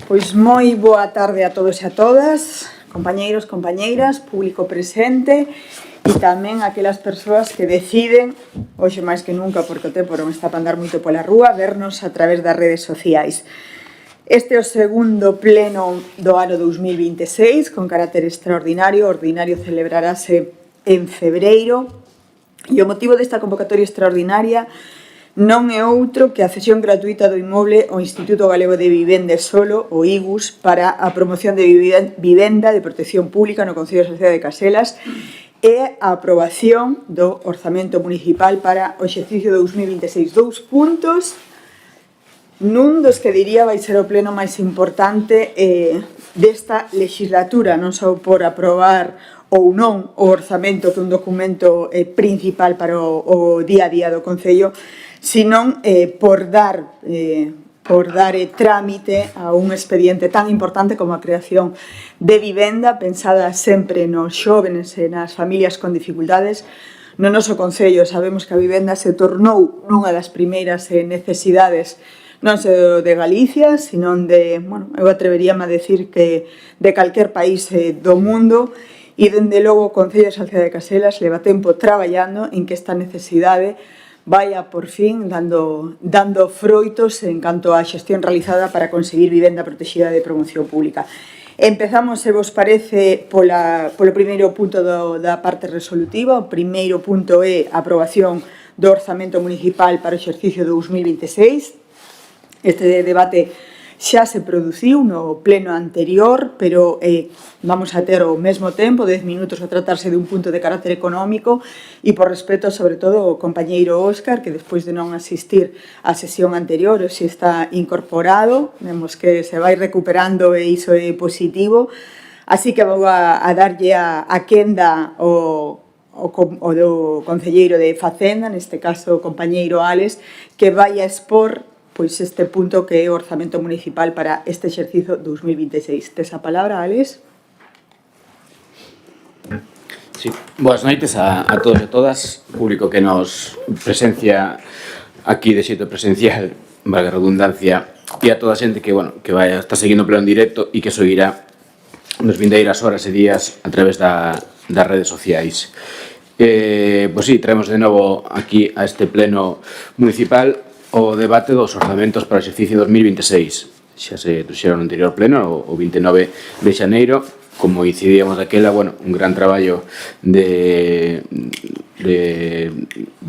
Pois moi boa tarde a todos e a todas, compañeiros, compañeiras, público presente e tamén aquelas persoas que deciden, hoxe máis que nunca porque o tempo non está para andar moito pola rúa, vernos a través das redes sociais. Este é o segundo pleno do ano 2026 con carácter extraordinario. O ordinario celebrarase en febreiro e o motivo desta convocatoria extraordinaria non é outro que a cesión gratuita do inmoble ao Instituto Galego de Vivenda e Solo, o IGUS, para a promoción de vivenda de protección pública no Concello de Salceda de Caselas e a aprobación do orzamento municipal para o exercicio 2026. 2 puntos nun dos que diría vai ser o pleno máis importante desta legislatura, non só por aprobar ou non o orzamento, que é un documento principal para o día a día do Concello, senón por dar trámite a un expediente tan importante como a creación de vivenda pensada sempre nos xóvenes e nas familias con dificultades. No noso Concello sabemos que a vivenda se tornou nunha das primeiras necesidades non só de Galicia, senón de, eu atreveríame a decir que de calquer país do mundo, e dende logo o Concello de Salceda de Caselas leva tempo traballando en que esta necesidade vaya por fin dando froitos en canto á xestión realizada para conseguir vivenda protegida de promoción pública. Empezamos, se vos parece, polo primeiro punto da parte resolutiva. O primeiro punto é a aprobación do orzamento municipal para o exercicio 2026. Este debate xa se produciu no pleno anterior, pero vamos a ter ao mesmo tempo 10 minutos a tratarse de un punto de carácter económico e por respeto, sobre todo, ao compañeiro Óscar, que despois de non asistir á sesión anterior, se está incorporado, vemos que se vai recuperando e iso é positivo, así que vou a darlle a quenda o do concelleiro de Facenda, neste caso o compañeiro Alex, que vai a expor pois este punto que é o orzamento municipal para este exercicio 2026. Tes a palabra, Alex? Sí. Boas noites a todos e todas, público que nos presencia aquí de xeito presencial, valga a redundancia, e a toda a xente que, que vai estar seguindo o pleno en directo e que seguirá nos vindeiras horas e días a través das redes sociais. Pois sí, traemos de novo aquí a este pleno municipal o debate dos orzamentos para o exercicio 2026. Xa se trouxeron no anterior pleno, o 29 de xaneiro, como incidíamos daquela, un gran traballo de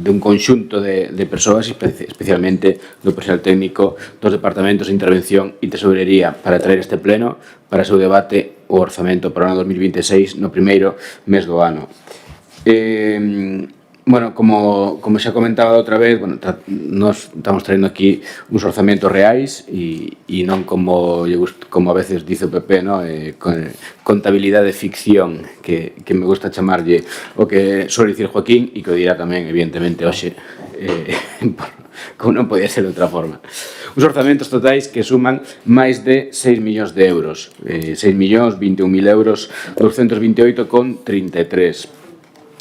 un conxunto de persoas, especialmente do persoal técnico dos departamentos de intervención e tesorería, para traer este pleno para o seu debate o orzamento para o ano 2026 no primeiro mes do ano. Como xa comentaba outra vez, nós estamos traendo aquí uns orzamentos reais e non como a veces dice o PP, contabilidade de ficción, que me gusta chamarlle o que suele dicir Joaquín e que o dirá tamén, evidentemente, hoxe, como non podía ser de outra forma. Uns orzamentos totais que suman máis de 6 millóns de euros, 6.021.000 euros, 228,33,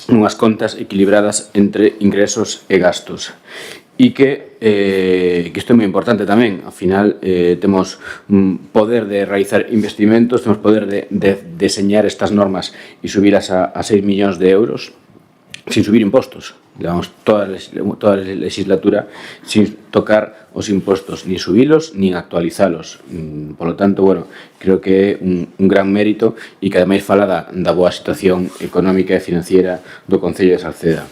unhas contas equilibradas entre ingresos e gastos. E que isto é moi importante tamén, ao final temos poder de realizar investimentos, temos poder de deseñar estas normas e subilas a 6 millóns de euros sin subir impostos. Levamos toda a legislatura sin tocar os impostos, ni subilos, ni actualizalos. Por lo tanto, creo que é un gran mérito e que ademais fala da boa situación económica e financiera do Concello de Salceda.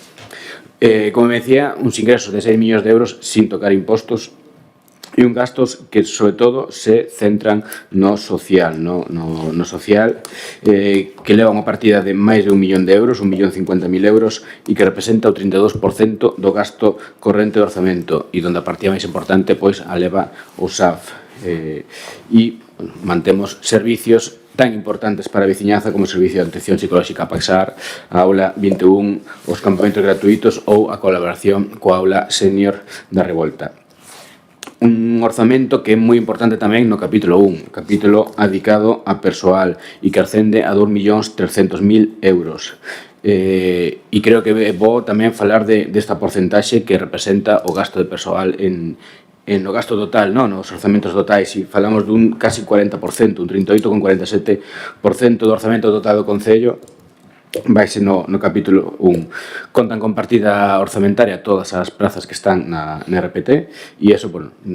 Como me decía, uns ingresos de 6 millóns de euros sin tocar impostos e un gastos que, sobre todo, se centran no social, que leva unha partida de máis de 1 millón de euros, 1.050.000 euros, e que representa o 32% do gasto corrente do orzamento, e donde a partida máis importante, a leva o SAF. E mantemos servicios tan importantes para a veciñanza como o servicio de atención psicolóxica Paxar, a aula 21, os campamentos gratuitos ou a colaboración coa aula senior da Revolta. Un orzamento que é moi importante tamén no capítulo 1, capítulo dedicado a persoal e que ascende a 2.300.000 euros. E creo que é bo tamén falar desta porcentaxe que representa o gasto de persoal en no gasto total, nos orzamentos totais, e falamos dun casi 40%, un 38,47% do orzamento total do Concello, vaise no capítulo 1. Contan con partida orzamentaria todas as prazas que están na RPT e iso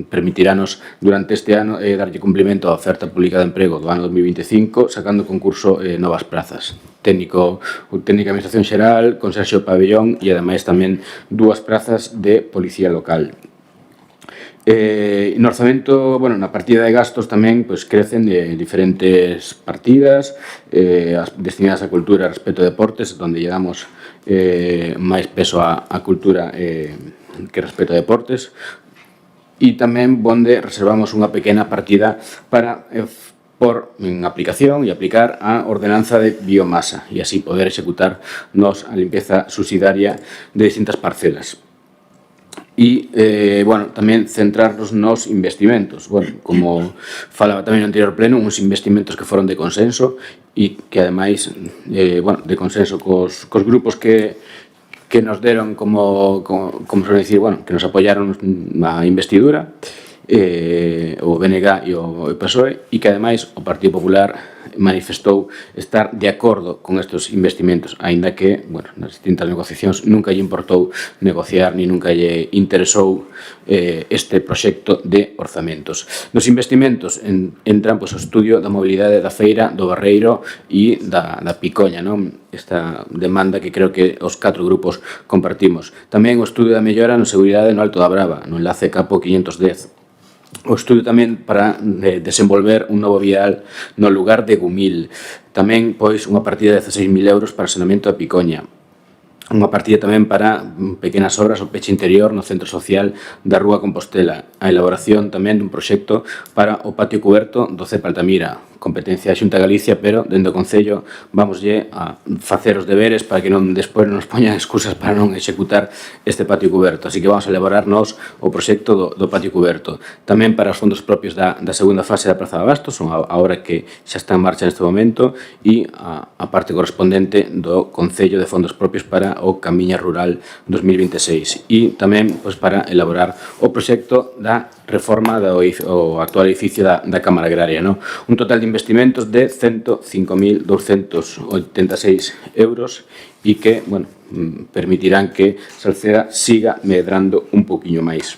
permitirános durante este ano darlle cumprimento á oferta pública de emprego do ano 2025 sacando concurso novas prazas. Técnica de Administración Xeral, Conserxe do Pabellón e ademais tamén 2 prazas de Policía Local. No orzamento, na partida de gastos tamén crecen de diferentes partidas destinadas a cultura, respecto a deportes, onde lle damos máis peso á cultura que respecto a deportes, e tamén onde reservamos unha pequena partida para por en aplicación e aplicar a ordenanza de biomasa e así poder executar a limpeza subsidiaria de distintas parcelas. E, tamén centrarnos nos investimentos. Como falaba tamén no anterior pleno, uns investimentos que foron de consenso e que, ademais, de consenso cos grupos que nos deron como suelen dicir, que nos apoyaron na investidura, o BNG e o PSOE, e que, ademais, o Partido Popular manifestou estar de acordo con estes investimentos, aínda que, nas distintas negociacións nunca lle importou negociar ni nunca lle interesou este proxecto de orzamentos. Nos investimentos entran o estudio da mobilidade da Feira do Barreiro e da Picoña, esta demanda que creo que os 4 grupos compartimos. Tamén o estudio da mellora na seguridade no Alto da Brava, no enlace Capo 510. O estudio tamén para desenvolver un novo vial no lugar de Gumil. Tamén, unha partida de 16.000 euros para saneamento da Picoña. Unha partida tamén para pequenas obras ao peche interior no centro social da Rúa Compostela. A elaboración tamén dun proxecto para o patio cuberto do CEP Altamira, competencia da Xunta de Galicia, pero dende o Concello vamoslle a facer os deberes para que despois non nos poñan excusas para non executar este patio cuberto. Así que vamos a elaborarnos o proxecto do patio cuberto. Tamén para os fondos propios da segunda fase da Praza de Abastos, a obra que xa está en marcha neste momento, e a parte correspondente do Concello de fondos propios para o Camiña Rural 2026 e tamén para elaborar o proxecto da reforma do actual edificio da Cámara Agraria. Un total de investimentos de 105.286 euros e que permitirán que Salceda siga medrando un poquinho máis.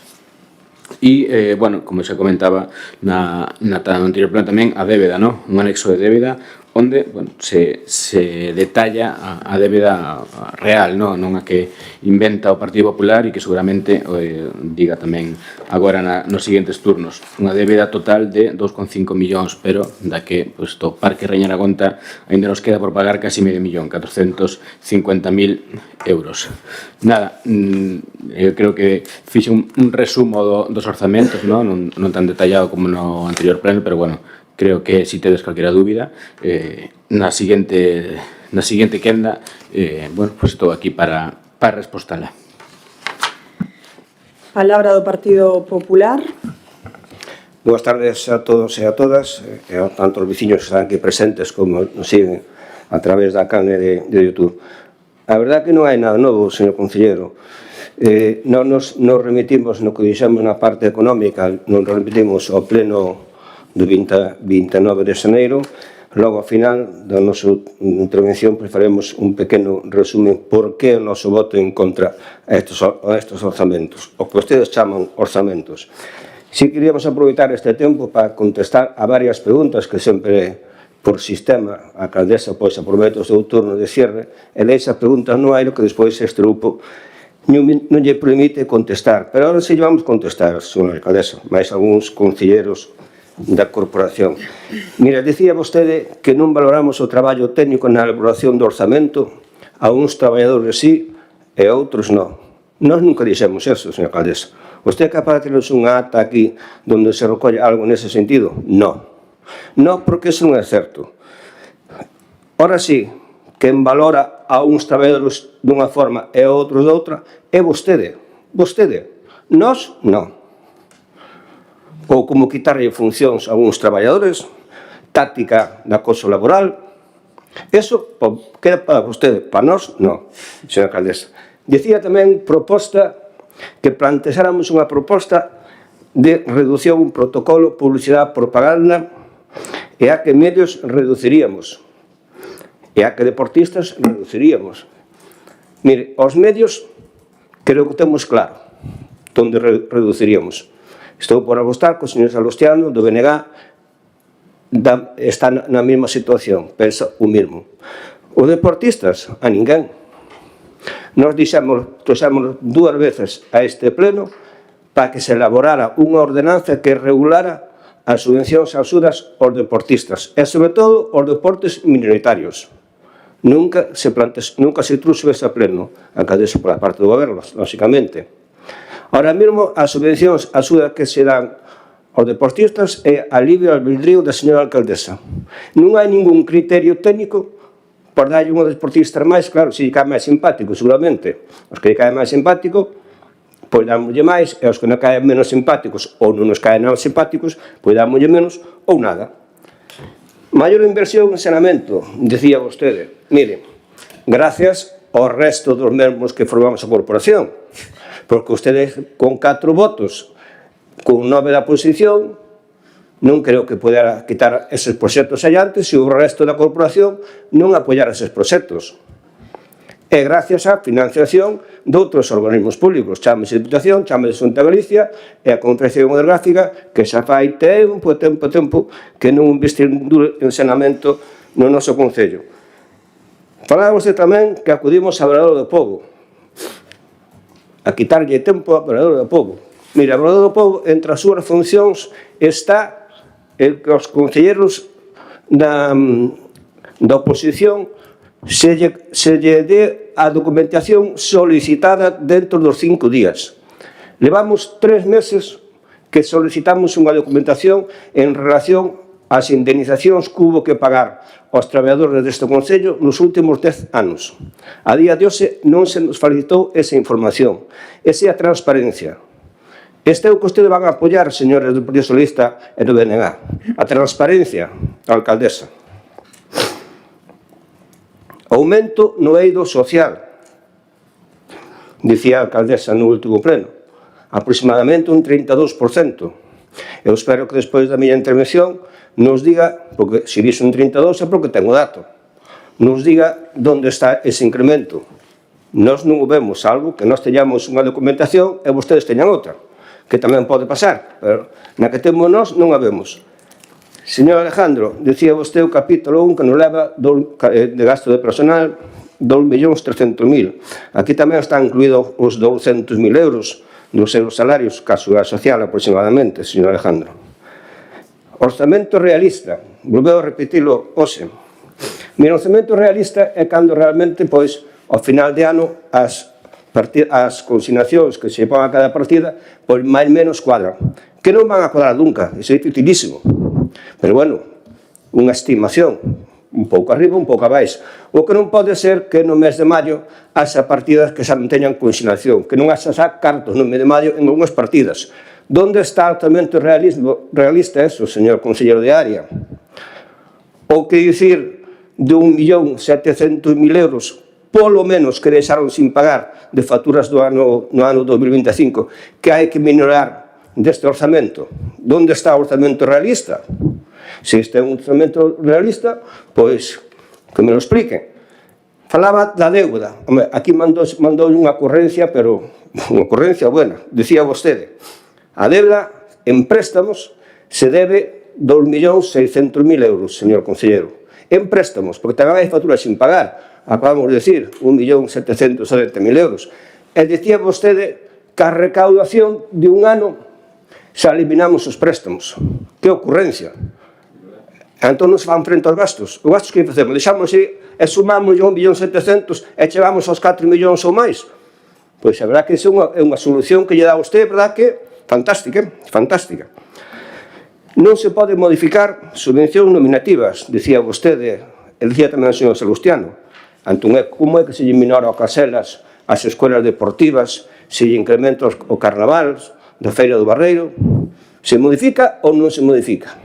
E, como xa comentaba na anterior plano tamén, a débeda, un anexo de débeda onde se detalla a débeda real, non a que inventa o Partido Popular e que seguramente diga tamén agora nos seguintes turnos. Unha débeda total de 2,5 millóns, pero da que o Parque Reña Aragonta ainda nos queda por pagar casi medio millón, 450.000 euros. Nada, eu creo que fixe un resumo dos orzamentos, non tan detallado como no anterior pleno, pero creo que se tedes calquera dúbida na seguinte quenda estou aquí para respostala. Palabra do Partido Popular. Boas tardes a todos e a todas, e a tanto os veciños que están aquí presentes como nos siguen a través da canle de YouTube. A verdade que non hai nada novo, señor concelleiro. Non nos remitimos no que dixemos na parte económica, nos remitimos ao pleno do 29 de xaneiro. Logo, ao final da nosa intervención, faremos un pequeno resumen por que o noso voto en contra a estes orzamentos, o que vostedes chaman orzamentos. Si queríamos aproveitar este tempo para contestar a varias preguntas que sempre, por sistema, a alcaldesa apromete o seu turno de cierre, e esas preguntas non hai, que despois este grupo non lle permite contestar. Pero ahora se lle vamos contestar, señora alcaldesa, máis algúns concelleros da corporación. Mira, dicía vostede que non valoramos o traballo técnico na elaboración do orzamento, a uns traballadores sí e a outros non. Nós nunca dixemos eso, señora alcaldesa. Vostede é capaz de ternos unha ata aquí onde se recolle algo nese sentido? Non. Non, porque eso non é certo. Ora sí, quen valora a uns traballadores dunha forma e a outros doutra é vostede. Vostede. Nós, non. Ou como quitarlle funcións a algúns traballadores, táctica de acoso laboral. Eso queda para vostede, para nós, non, señora alcaldesa. Dicía tamén proposta, que plantexáramos unha proposta de reducción, protocolo, publicidade, propaganda, e a que medios reduciríamos, e a que deportistas reduciríamos. Mire, os medios creo que temos claro onde reduciríamos. Estou por apostar que o señor Salustiano do BNG está na mesma situación, pensa o mesmo. Os deportistas, a ninguén. Nos trouxemos 2 veces a este pleno para que se elaborara unha ordenanza que regulara as subvencións e axudas aos deportistas, e sobre todo aos deportes minoritarios. Nunca se trouxo ese pleno, acadeso por a parte do goberno, lógicamente. Ahora mesmo, as subvencións e axudas que se dan aos deportistas é a libre albedrío da señora alcaldesa. Non hai ningún criterio técnico por darlle un deportista máis, claro, se lle cae máis simpático, seguramente. Os que lle cae máis simpático, pois dámoslle máis, e os que non caen menos simpáticos, ou non nos caen nada simpáticos, pois dámoslle menos, ou nada. Maior inversión en saneamento, decía vostede. Mire, gracias ao resto dos mesmos que formamos a corporación, porque ustedes con 4 votos, con 9 da oposición, non creo que podera quitar eses proxectos allantes se o resto da corporación non apoiara eses proxectos. E gracias á financiación de outros organismos públicos, chámese Diputación, chámese Xunta de Galicia e a Confederación Hidrográfica, que xa fai tempo que non investir en saneamento no noso Concello. Falaba vostede tamén que acudimos a Obradoiro do Pobo, a quitarlle tempo a Obradoiro do Pobo. Mira, a Obradoiro do Pobo, entre as súas funcións, está el que os concelleros da oposición se lle dé a documentación solicitada dentro dos 5 días. Levamos 3 meses que solicitamos unha documentación en relación ás indemnizacións que hubo que pagar aos traballadores deste Concello nos últimos 10 anos. A día de hoxe non se nos facilitou esa información. Esa é a transparencia. Este é o que ustedes van a apoiar, señores do Partido Socialista e do BNG. A transparencia, a alcaldesa. Aumento no eido social, dicía a alcaldesa no último pleno. Aproximadamente un 32%. Eu espero que despois da miña intervención nos diga, porque se dixe un 32 é porque ten o dato, nos diga onde está ese incremento. Nós non o vemos, salvo que nós teñamos unha documentación e vostedes teñan outra, que tamén pode pasar, pero na que temos nós non a vemos. Señor Alejandro, decía vostede o capítulo 1 que nos leva de gasto de personal 2.300.000. Aquí tamén están incluídos os 200.000 euros dos seus salarios, caso da social aproximadamente, señor Alejandro. Orzamento realista, volveu a repetilo hoxe. O orzamento realista é cando realmente, pois, ao final de ano, as consignacións que se pon a cada partida, pois máis menos cuadran. Que non van a cuadrar nunca, iso é dificilísimo. Pero, bueno, unha estimación, un pouco arriba, un pouco abaixo. O que non pode ser que no mes de maio haxa partidas que xa non teñan consignación, que non haxa xa cartos no mes de maio en algunhas partidas. Donde está altamente realista eso, señor consellero de área? Ou que dicir de 1.700.000 euros polo menos que deixaron sin pagar de facturas no ano 2025, que hai que minorar deste orzamento. Onde está o orzamento realista? Se este é un orzamento realista, pois que me lo expliquen. Falaba da deuda. Aquí mandou unha ocurrencia, pero unha ocurrencia buena. Dicía vostede, a deuda en préstamos se debe 2.600.000 euros, señor consellero. En préstamos, porque tamén hai facturas sin pagar. Acabamos de decir, 1.770.000 euros. E dicía vostede que a recaudación de un ano xa eliminamos os préstamos. Que ocurrencia. Entón non se van frente aos gastos. Os gastos que facemos, deixamos e sumamos 1.700.000 e chegamos aos 4 millóns ou máis. Pois a verdad que é unha solución que lle dá a vostede, verdad que fantástica, fantástica. Non se pode modificar subvencións nominativas, dicía vostede, e dicía tamén o señor Salustiano. Entón, como é que se lle minora o Caselas, as escolas deportivas, se lle incrementa o carnaval da Feira do Barreiro? Se modifica ou non se modifica?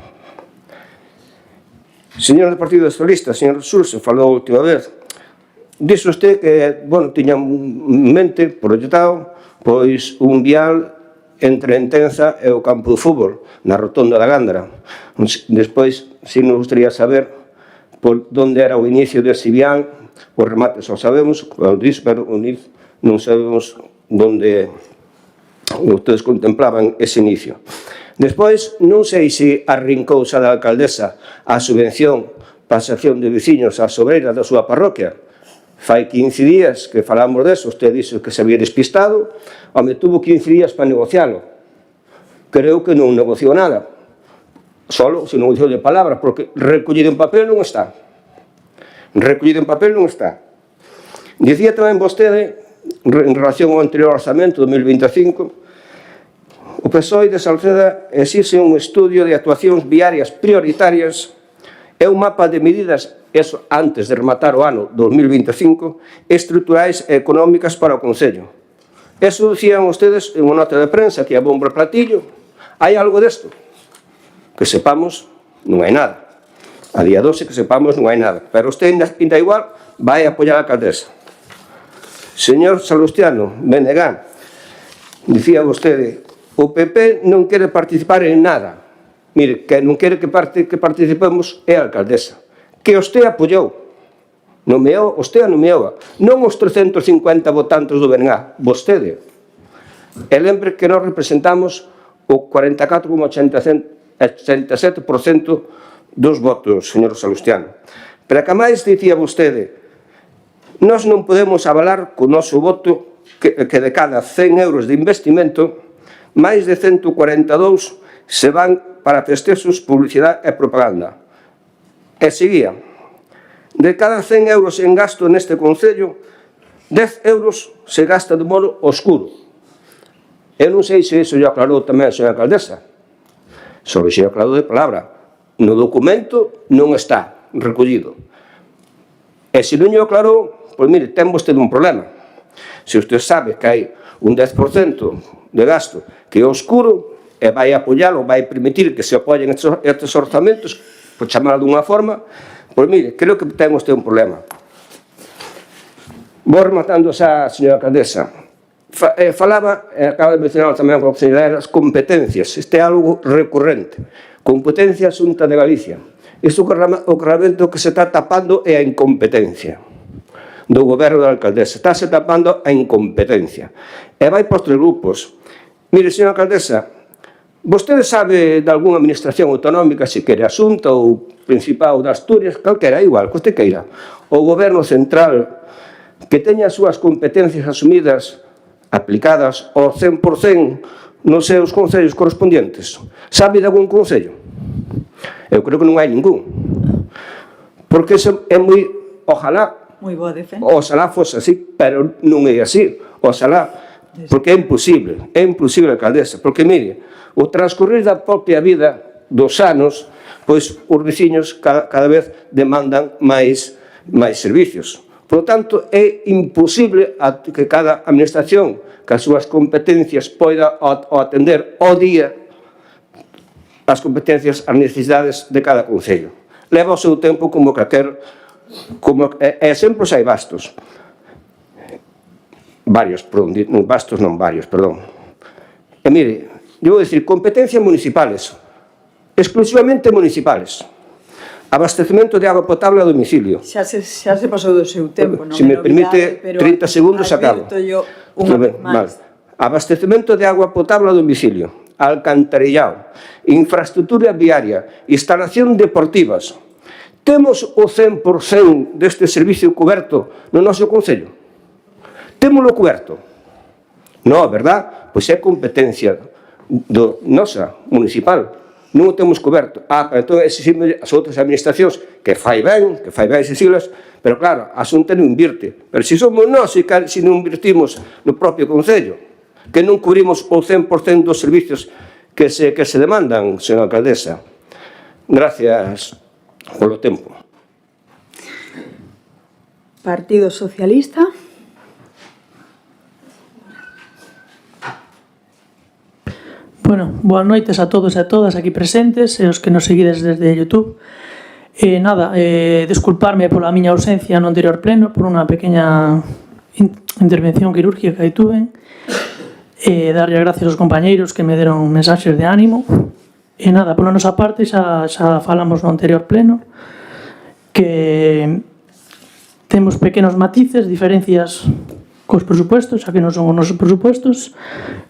Señor do Partido Socialista, señor Surse, falou a última vez, dixo usted que, bueno, tiña en mente, proyectado, pois un vial entre Entenza e o campo de fútbol, na rotonda da Gándara. Despois, si nos gustaría saber por onde era o inicio de Sibián, o remate só sabemos, pero non sabemos onde ustedes contemplaban ese inicio. Despois, non sei se arrincouse a alcaldesa a subvención para a sección de veciños ás obreiras da súa parroquia. Fai 15 días que falamos deso, usted dixo que se había despistado, home, tuvo 15 días para negocialo. Creo que non negociou nada. Solo se negociou de palabras, porque recollido en papel non está. Recollido en papel non está. Dicía tamén vostede, en relación ao anterior orzamento 2025, o PSOE de Salceda exixe un estudio de actuacións viarias prioritarias e un mapa de medidas, eso antes de rematar o ano 2025, estruturais e económicas para o Concello. Eso dicían ustedes en unha nota de prensa que a bombo e platillo. Hai algo desto? Que sepamos, non hai nada. A día 12 que sepamos non hai nada. Pero usted ainda igual vai apoiar a alcaldesa. Señor Salustiano, Benegán, dicía vostede, o PP non quere participar en nada. Mire, que non quere que participemos é a alcaldesa, que usted apoiou, nomeou, usted a nomeou, non os 350 votantes do BNG, vostede. E lembre que nós representamos o 44,87% dos votos, señor Salustiano. Pero que máis dicía vostede, nós non podemos avalar co noso voto que de cada 100 euros de investimento, máis de 142 se van para festexos, publicidade e propaganda. E seguía, de cada 100 euros en gasto neste Concello, 10 euros se gasta de modo oscuro. Eu non sei se iso lle aclarou tamén a señora alcaldesa, só lle aclarou de palabra. No documento non está recollido. E se non lle aclarou, pois mire, ten vostede un problema. Se usted sabe que hai un 10% de gasto que é oscuro, e vai apoialo, vai permitir que se apoyen estes orzamentos, por chamalo dunha forma, pois mire, creo que ten usted un problema. Vou rematando xa, señora alcaldesa. Falaba, acaba de mencionar tamén a señora, as competencias. Este é algo recurrente. Competencia Xunta de Galicia. Isto o realmente que se está tapando é a incompetencia do goberno da alcaldesa. Está se tapando a incompetencia. E vai por 3 grupos. Mire, señora alcaldesa, vostede sabe de algunha administración autonómica, se quere a Xunta ou Principado de Asturias, calquera, igual, que usted queira, o goberno central, que teña as súas competencias asumidas, aplicadas ao 100% nos seus concellos correspondientes? Sabe de algún concello? Eu creo que non hai ningún. Porque é moi, ojalá, oxalá fose así, pero non é así. Oxalá, porque é imposible, alcaldesa, porque mire, o transcurrir da propia vida dos anos, pois os veciños cada vez demandan máis servicios. Por lo tanto, é imposible que cada administración, que as súas competencias poida atender ao día as competencias, as necesidades de cada concello. Leva o seu tempo como calquer, e sempre hai bastos. Varios, perdón, bastos non varios, perdón. E mire, debo decir, competencias municipales, exclusivamente municipales. Abastecemento de agua potable a domicilio. Xa se pasou do seu tempo, non? Se me permite 30 segundos, acabo. Abastecemento de agua potable a domicilio, alcantarillado, infraestructura viaria, instalación deportivas. Temos o 100% deste servicio coberto no noso concello? Témolo coberto? Non, verdad? Pois é competencia nosa, municipal. Non o temos coberto. Entón exigimos as outras administracións que fai ben exigirlas, pero claro, a Xunta non invirte. Pero se somos nós se non invertimos no propio concello, que non cubrimos o 100% dos servicios que se demandan, señora alcaldesa. Gracias polo tempo. Partido Socialista. Bueno, boas noites a todos e a todas aquí presentes e os que nos seguides desde YouTube. Desculparme pola miña ausencia no anterior pleno por unha pequena intervención quirúrgica que tuve. e darlle gracias aos compañeiros que me deron mensaxes de ánimo. E nada, pola nosa parte xa falamos no anterior pleno que temos pequenos matices, diferencias cos presupuestos, xa que non son os nosos presupuestos,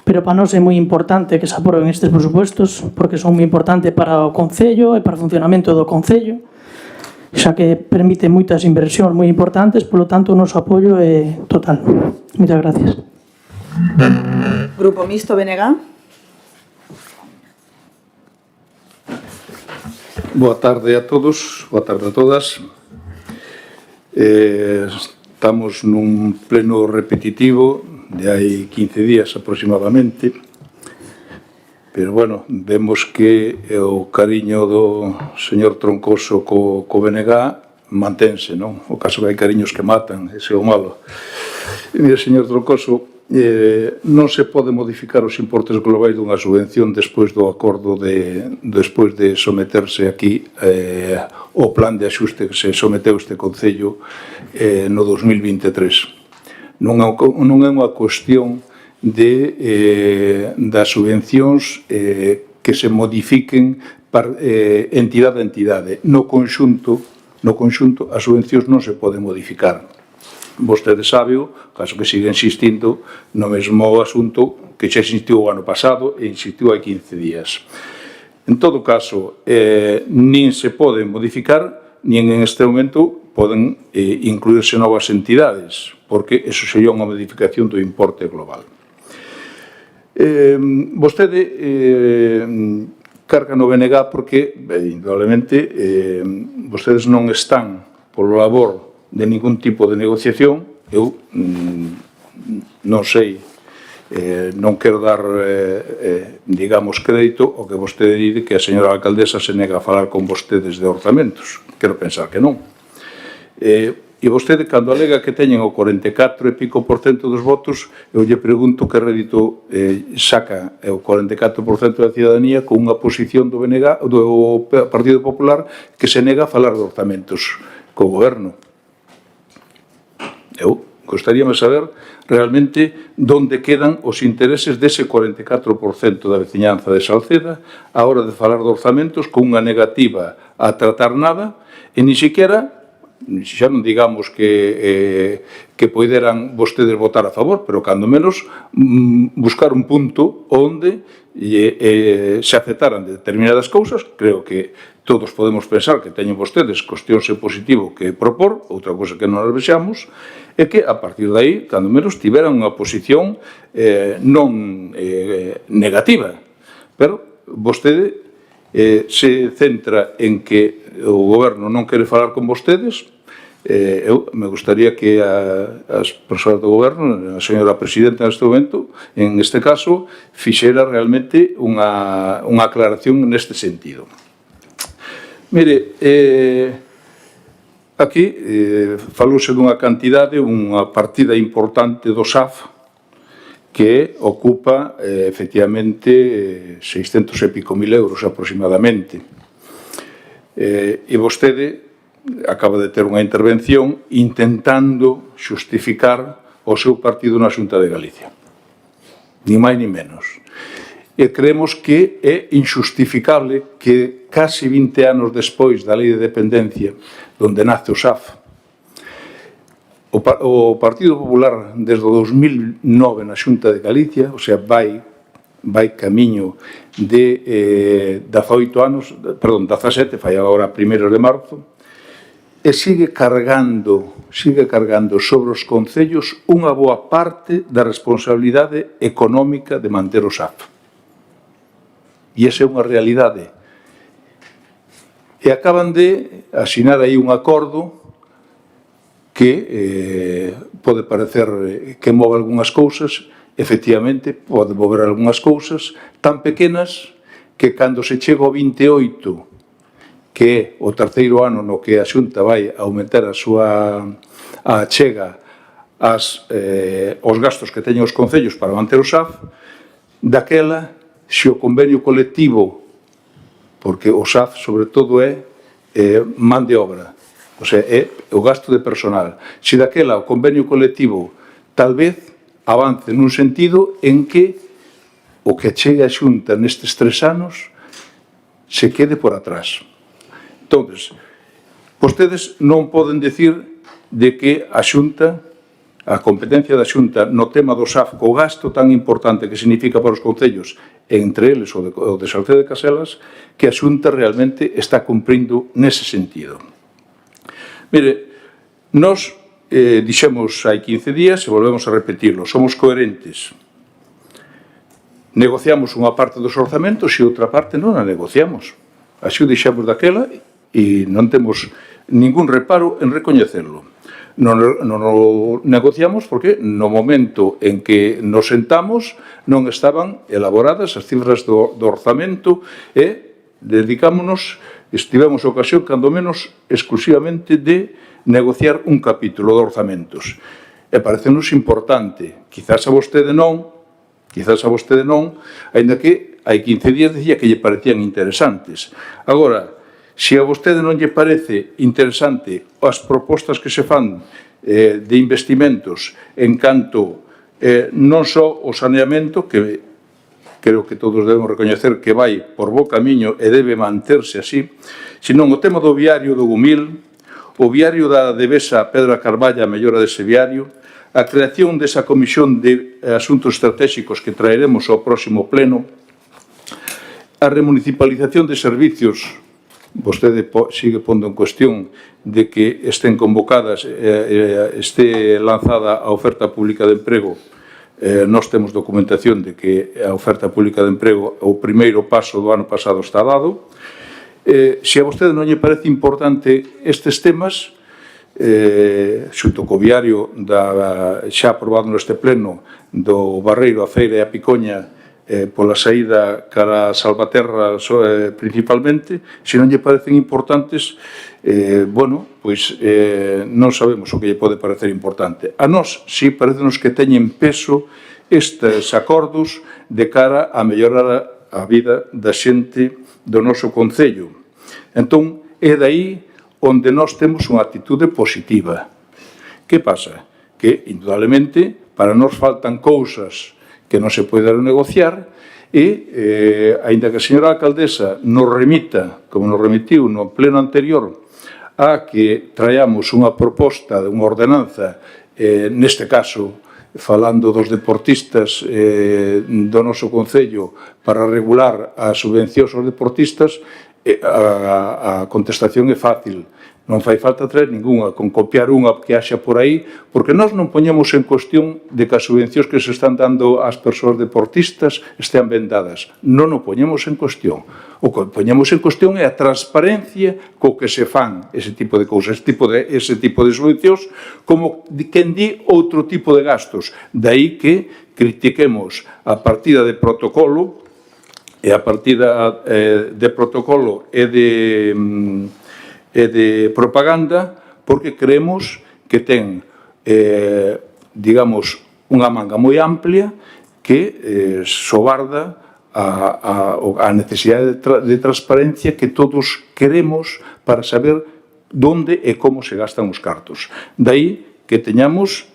pero para nós é moi importante que se aproben estes presupuestos porque son moi importantes para o Concello e para o funcionamento do Concello, xa que permite moitas inversións moi importantes, polo tanto o noso apoio é total. Moitas gracias. Grupo Mixto BNG. Boa tarde a todos, boa tarde a todas. Estamos nun pleno repetitivo de hai 15 días aproximadamente, pero bueno, vemos que o cariño do señor Troncoso co BNG mantense, non? O caso que hai cariños que matan, ese é o malo. E mire, señor Troncoso, non se pode modificar os importes globais dunha subvención despois do acordo despois de someterse aquí o plan de axuste que se someteu este Concello no 2023. Non é unha cuestión das subvencións que se modifiquen entidade a entidade. No conxunto, as subvencións non se poden modificar. Vostede sábeo, caso que siga insistindo no mesmo asunto que xa insistiu o ano pasado e insistiu hai 15 días. En todo caso, nin se pode modificar, nin en este momento poden incluirse novas entidades, porque eso sería unha modificación do importe global. Vostede carga no BNG porque, indudablemente, vostedes non están polo labor de ningún tipo de negociación. Eu non sei, non quero dar, digamos, crédito ao que vostede dice que a señora alcaldesa se nega a falar con vostedes de orzamentos. Quero pensar que non. E vostede, cando alega que teñen o 44 e pico % dos votos, eu lle pregunto que rédito saca o 44% da cidadanía con unha posición do BNG, do Partido Popular, que se nega a falar de orzamentos co goberno. Eu gostaríame saber realmente onde quedan os intereses dese 44% da veciñanza de Salceda a hora de falar de orzamentos con unha negativa a tratar nada e ni siquiera, xa non digamos que poideran vostedes votar a favor, pero cando menos buscar un punto onde se aceptaran determinadas cousas. Creo que todos podemos pensar que teñen vostedes cuestións en positivo que propor, outra cousa que non as vexamos, é que a partir de aí, cando menos, tiveran unha posición non negativa. Pero vostede se centra en que o goberno non quere falar con vostedes. Eu me gustaría que as persoas do goberno, a señora presidenta neste momento, en este caso, fixera realmente unha aclaración neste sentido. Mire, aquí falouse dunha cantidade, unha partida importante do SAF que ocupa efectivamente 600 e pico mil euros aproximadamente. E vostede acaba de ter unha intervención intentando xustificar o seu partido na Xunta de Galicia. Ni máis ni menos. E creemos que é injustificable que casi 20 anos despois da Lei de Dependencia, onde nace o SAF, o Partido Popular desde o 2009 na Xunta de Galicia, o sea, vai camiño de 18 anos, perdón, 17, fai agora 1 de marzo, e sigue cargando sobre os concellos unha boa parte da responsabilidade económica de manter o SAF. E esa é unha realidade. E acaban de asinar aí un acordo que pode parecer que move algunhas cousas, efectivamente pode mover algunhas cousas tan pequenas que cando se chega ao 28, que é o terceiro ano no que a Xunta vai aumentar a súa achega aos gastos que teñen os concellos para manter o SAF, daquela, se o convenio colectivo, porque o SAF sobre todo é man de obra, o sea, é o gasto de personal, se daquela o convenio colectivo tal vez avance nun sentido en que o que chegue a Xunta nestes 3 anos se quede por atrás. Entón, vostedes non poden decir de que a Xunta, a competencia da Xunta no tema do SAF, co gasto tan importante que significa para os concellos, entre eles o de Salceda de Caselas, que a Xunta realmente está cumprindo nese sentido. Mire, nós dixemos hai 15 días e volvemos a repetirlo, somos coherentes. Negociamos unha parte dos orzamentos e outra parte non a negociamos. Así o deixamos daquela e non temos ningún reparo en recoñecerlo. Non o negociamos porque no momento en que nos sentamos non estaban elaboradas as cifras do orzamento e estivemos a ocasión, cando menos, exclusivamente de negociar un capítulo de orzamentos. E parecenos importante, quizás a vostede non, aínda que hai 15 días dicía que lle parecían interesantes. Agora, se a vostede non lle parece interesante as propostas que se fan de investimentos en canto non só o saneamento, que creo que todos debemos recoñecer que vai por bo camiño e debe manterse así, senón o tema do viario do Gumil, o viario da Devesa Pedra Carballa, a mellora dese viario, a creación desa comisión de asuntos estratégicos que traeremos ao próximo pleno, a remunicipalización de servicios, vostede sigue pondo en cuestión de que estén convocadas, este lanzada a oferta pública de emprego. Nós temos documentación de que a oferta pública de emprego, o primeiro paso do ano pasado está dado. Se a vostede non lle parece importante estes temas, xunto co viario xa aprobado neste pleno do Barreiro, a Feira e a Picoña pola saída cara a Salvaterra principalmente, se non lle parecen importantes, non sabemos o que lle pode parecer importante. A nós, si, parecenos que teñen peso estes acordos de cara a mellorar a vida da xente do noso concello. Entón, é daí onde nós temos unha actitude positiva. Que pasa? Que, indudablemente, para nós faltan cousas que non se poden negociar e, aínda que a señora alcaldesa nos remita, como nos remitiu no pleno anterior, a que traíamos unha proposta de unha ordenanza, neste caso, falando dos deportistas do noso concello para regular as subvencións aos deportistas, a contestación é fácil. Non fai falta traer ningunha, con copiar unha que haxa por aí, porque nós non poñemos en cuestión de que as subvencións que se están dando ás persoas deportistas estean ben dadas. Non o poñemos en cuestión. O que poñemos en cuestión é a transparencia co que se fan ese tipo de cousas, ese tipo de subvencións, como quen di outro tipo de gastos. Daí que critiquemos a partida de protocolo e a partida de protocolo e de propaganda, porque creemos que ten, digamos, unha manga moi amplia que sobarda a necesidade de transparencia que todos queremos para saber onde e como se gastan os cartos. Daí que teñamos,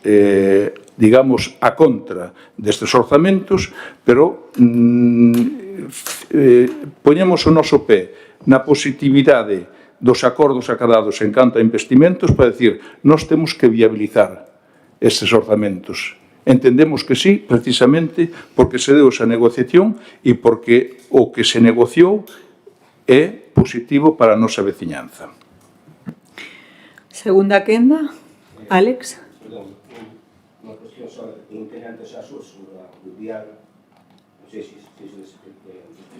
digamos, a contra destes orzamentos, pero poñemos o noso pé na positividade dos acordos acadados en canto a investimentos para decir, nós temos que viabilizar estes orzamentos. Entendemos que sí, precisamente porque se deu esa negociación e porque o que se negociou é positivo para a nosa veciñanza. Segunda quenda, Álex. Perdón, unha cuestión só que non teña antes a sobre o diario. Non sei se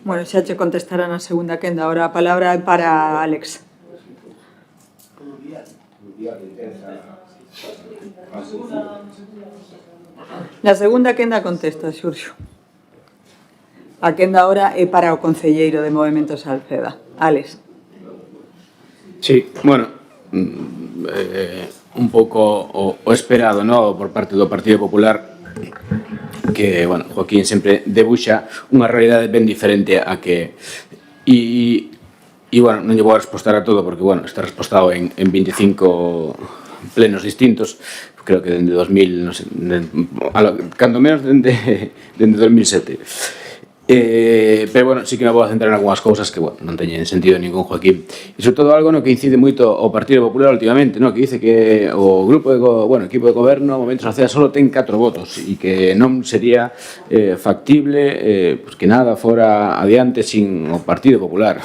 Bueno, xa che contestarán a segunda quenda. Ahora a palabra é para Álex. Na segunda quenda contesta, Xurxo. A quenda ahora é para o concelleiro de Movemento Salceda. Álex. Sí, bueno, un pouco o esperado, ¿no? Por parte do Partido Popular, que, bueno, Joaquín sempre debuxa unha realidade ben diferente a que... E, bueno, non lle vou a respostar a todo, porque, bueno, está respostado en 25 plenos distintos. creo que dende 2000, non sei, cando menos dende 2007. Pero bueno, sí que me vou a centrar en algunhas cousas que, bueno, non teñen sentido ningún, Joaquín. E sobre todo algo no que incide moito o Partido Popular últimamente, no? Que dice que o grupo de equipo de goberno, Movemento Sociedade, solo ten 4 votos e que non sería factible pues que nada fora adiante sin o Partido Popular.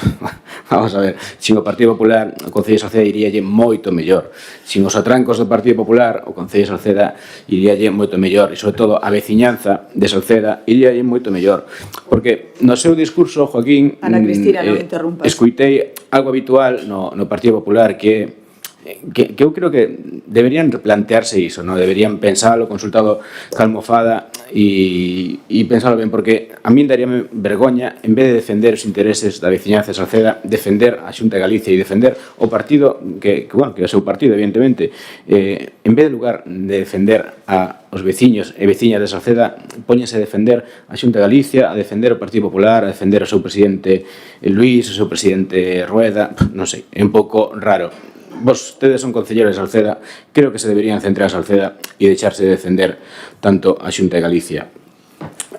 Vamos a ver, sin o Partido Popular o Concello de Salceda iríalle moito mellor. Sin os atrancos do Partido Popular o Concello de Salceda iríalle moito mellor e sobre todo a veciñanza de Salceda iríalle moito mellor. Porque no seu discurso, Joaquín, Ana Cristina, non interrumpas. escuitei algo habitual no Partido Popular que eu creo que deberían replantearse iso, no? Deberían pensalo, consultado ca almofada e pensalo ben, porque a min daríame vergoña, en vez de defender os intereses da veciñanza de Salceda, defender a Xunta de Galicia e defender o partido que é o seu partido, evidentemente, en vez de lugar de defender os veciños e veciñas de Salceda, póñense a defender a Xunta de Galicia, a defender o Partido Popular, a defender o seu presidente Luís, o seu presidente Rueda, non sei, é un pouco raro. Vostedes son concelleiros de Salceda, creo que se deberían centrar a Salceda e deixarse de defender tanto a Xunta de Galicia.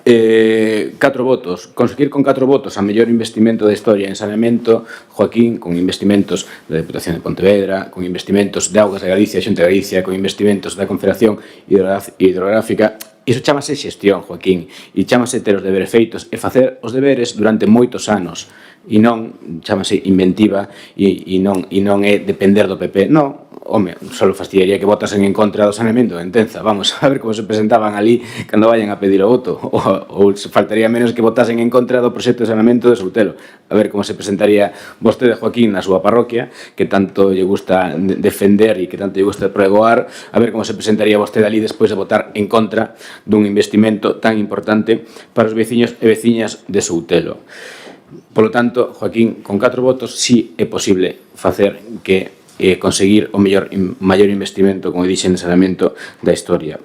4 votos, conseguir con 4 votos a mellor investimento da historia en saneamento, Joaquín, con investimentos da Deputación de Pontevedra, con investimentos de Augas de Galicia, Xunta de Galicia, con investimentos da Confederación Hidrográfica. Iso chamase xestión, Joaquín, e chamase ter os deberes feitos e facer os deberes durante moitos anos, e non chamase inventiva e non é depender do PP. Non, home, só fastidiaría que votasen en contra do saneamento de Entenza. Vamos a ver como se presentaban ali cando vayan a pedir o voto, ou faltaría menos que votasen en contra do proxecto de saneamento de Soutelo. A ver como se presentaría vostede, Joaquín, na súa parroquia, que tanto lle gusta defender e que tanto lle gusta pregoar, a ver como se presentaría vostede ali despois de votar en contra dun investimento tan importante para os veciños e veciñas de Soutelo. Por lo tanto, Joaquín, con 4 votos sí é posible facer que conseguir o maior investimento, como dixen, de saneamento da historia.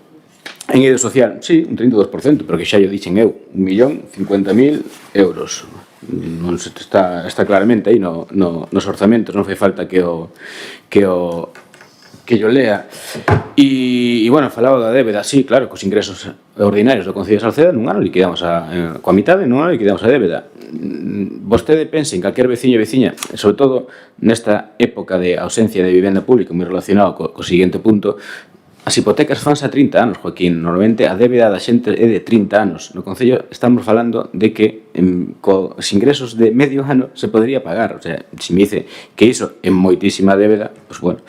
En eido social, sí, un 32%, pero que xa yo dixen eu, 1.050.000 euros. Non se está claramente aí nos orzamentos, non fai falta que yo lea. E, bueno, falaba da débeda, sí, claro, cos ingresos ordinarios do Concello de Salceda, nun ano liquidamos coa mitade, nun ano liquidamos a débeda. Vostede pense en calquer veciño e veciña, sobre todo nesta época de ausencia de vivenda pública, moi relacionado co seguinte punto, as hipotecas fanse a 30 anos, Joaquín. Normalmente a débeda da xente é de 30 anos. No Concello estamos falando de que cos ingresos de medio ano se podría pagar. O sea, se me dice que iso é moitísima débeda, pois bueno,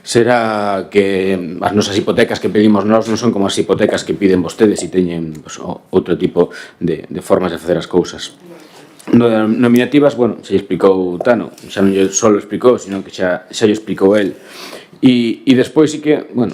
será que as nosas hipotecas que pedimos nós non son como as hipotecas que piden vostedes e teñen pues, outro tipo de formas de facer as cousas. Nominativas, bueno, xa lle explicou Tano, xa non lle só lo explicou, sino que xa lle explicou el. E despois sí que, bueno,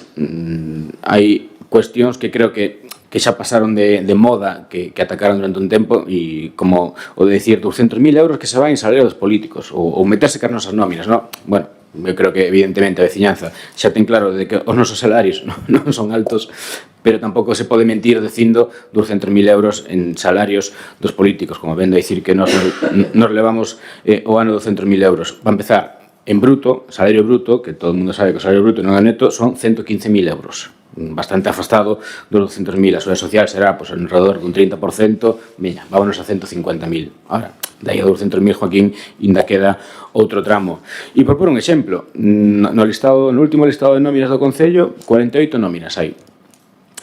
hai cuestións que creo que xa pasaron de moda, que atacaron durante un tempo, e como o de decir 200.000 euros que se van en salario dos políticos, ou meterse cas nosas nóminas, non? Bueno, eu creo que evidentemente a veciñanza xa ten claro de que os nosos salarios non son altos, pero tampouco se pode mentir dicindo 200.000 euros en salarios dos políticos, como vendo a dicir que nos levamos o ano 200.000 euros. Para empezar, en bruto, salario bruto, que todo o mundo sabe que o salario bruto non é neto, son 115.000 euros. Bastante afastado dos 200.000. A Seguridade Social será pues, en alrededor dun 30%, veña, vámonos a 150.000. Ahora, daí a 200.000, Joaquín, ainda queda outro tramo. E por un exemplo, no último listado de nóminas do Concello, 48 nóminas hai.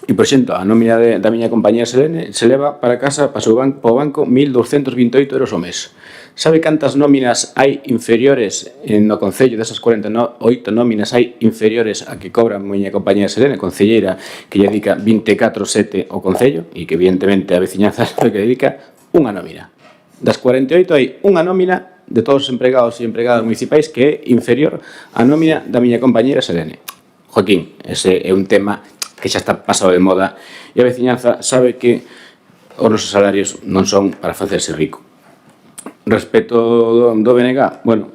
E, por exemplo, a nómina da miña compañía Selene se leva para casa, para o banco, 1.228 euros ao mes. Sabe cantas nóminas hai inferiores no Concello, desas 48 nóminas hai inferiores a que cobra a miña compañía Selene, concelleira, que lle dedica 24/7 ao Concello, e que evidentemente a veciñanza sabe que dedica unha nómina. Das 48 hai unha nómina de todos os empregados e empregadas municipais que é inferior á nómina da miña compañeira Selene. Joaquín, ese é un tema que xa está pasado de moda e a veciñanza sabe que os nosos salarios non son para facerse rico. Respecto do BNG, bueno,